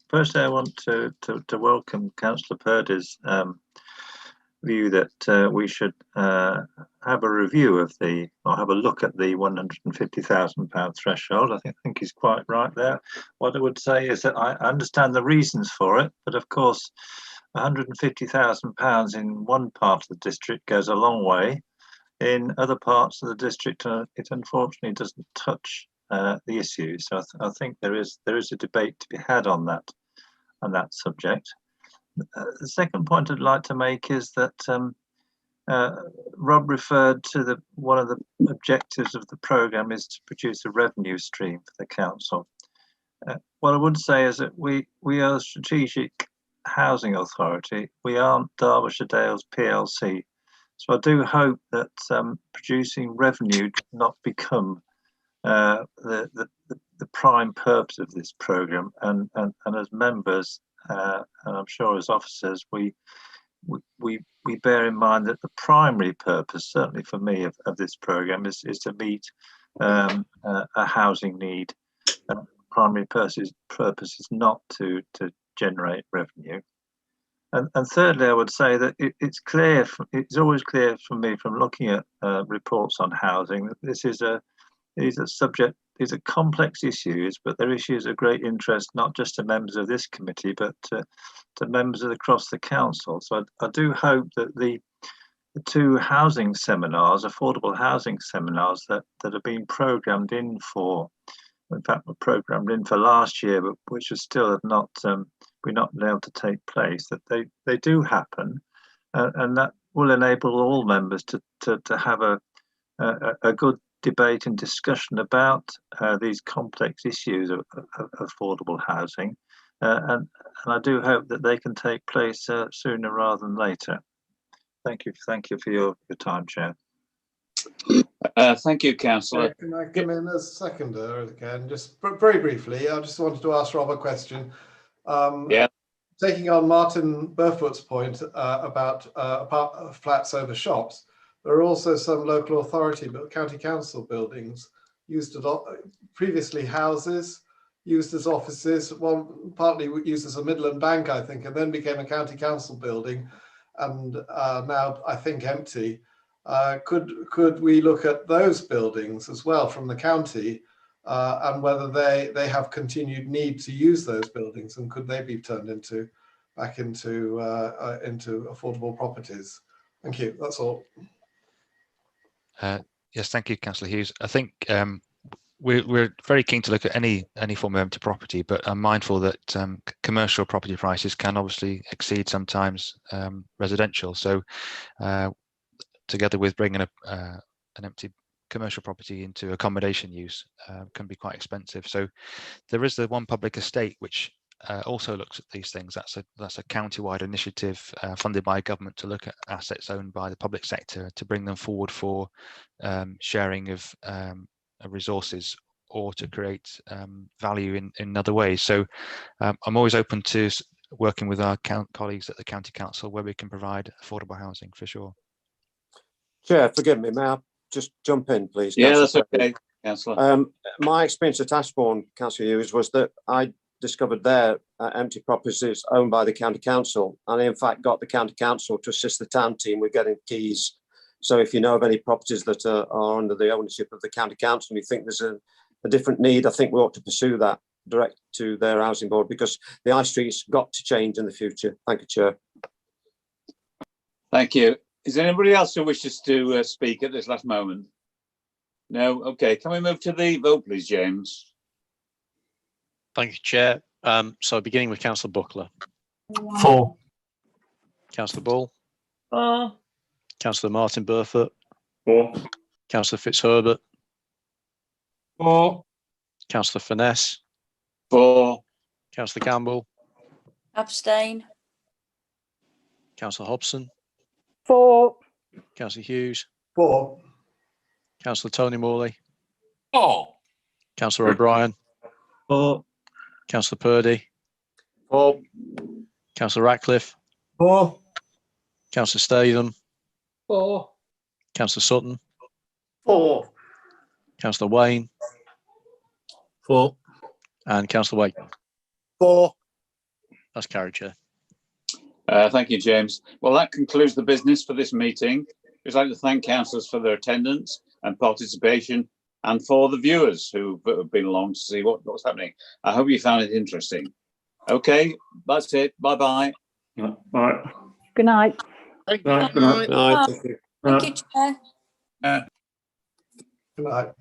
Firstly, I want to welcome Councillor Purdy's view that we should have a review of have a look at the £150,000 threshold. I think he's quite right there. What I would say is that I understand the reasons for it, but of course, £150,000 in one part of the district goes a long way. In other parts of the district, it unfortunately doesn't touch the issue. So I think there is a debate to be had on that subject. The second point I'd like to make is that Rob referred to one of the objectives of the programme is to produce a revenue stream for the council. What I would say is that we are a strategic housing authority. We aren't Derbyshire Dales PLC. So I do hope that producing revenue does not become the prime purpose of this programme, and as members and I'm sure as officers we bear in mind that the primary purpose, certainly for me, of this programme is to meet a housing need. Primary purpose is not to generate revenue. And thirdly, I would say that it's always clear for me from looking at reports on housing that these are complex issues, but they're issues of great interest, not just to members of this committee, but to members across the council. So I do hope that the two housing seminars, affordable housing seminars that are being programmed in for, in fact, were programmed in for last year, but which are still have not we're not been able to take place, that they do happen, and that will enable all members to have a good debate and discussion about these complex issues of affordable housing, and I do hope that they can take place sooner rather than later. Thank you for your time, Chair. Thank you, Councillor. Can I come in as seconder again? Just very briefly, I just wanted to ask Rob a question. Yeah. Taking on Martin Burfoot's point about flats over shops, there are also some local authority, but county council buildings used previously houses, used as offices, one partly used as a Midland bank, I think, and then became a county council building, and now I think empty. Could we look at those buildings as well from the county, and whether they have continued need to use those buildings, and could they be turned back into affordable properties? Thank you. That's all. Yes, thank you, Councillor Hughes. I think we're very keen to look at any form of empty property, but I'm mindful that commercial property prices can obviously exceed sometimes residential. So together with bringing an empty commercial property into accommodation use can be quite expensive. So there is the One Public Estate, which also looks at these things. That's a county-wide initiative funded by government to look at assets owned by the public sector to bring them forward for sharing of resources or to create value in other ways. So I'm always open to working with our colleagues at the County Council where we can provide affordable housing for sure. Chair, forgive me, may I just jump in, please? Yeah, that's okay, Councillor. My experience at Ashbourne, Councillor Hughes, was that I discovered their empty properties owned by the County Council, and I in fact got the County Council to assist the town team with getting keys. So if you know of any properties that are under the ownership of the County Council and you think there's a different need, I think we ought to pursue that. direct to their housing board, because the high street's got to change in the future. Thank you, Chair. Thank you. Is there anybody else who wishes to speak at this last moment? No? Okay. Can we move to the vote, please, James? Thank you, Chair. So beginning with Councillor Buckler. 4. Councillor Ball. 4. Councillor Martin Burfoot. 4. Councillor Fitzherbert. 4. Councillor Finesse. 4. Councillor Campbell. Abstain. Councillor Hobson. 4. Councillor Hughes. 4. Councillor Tony Morley. 4. Councillor O'Brien. 4. Councillor Purdy. 4. Councillor Ratcliffe. 4. Councillor Statham. 4. Councillor Sutton. 4. Councillor Wayne. 4. And Councillor Wake. 4. That's carried, Chair. Thank you, James. Well, that concludes the business for this meeting. I'd like to thank councillors for their attendance and participation, and for the viewers who've been along to see what's happening. I hope you found it interesting. Okay, that's it. Bye-bye. Bye. Good night. Good Night. Thank you. Thank you, Chair. night.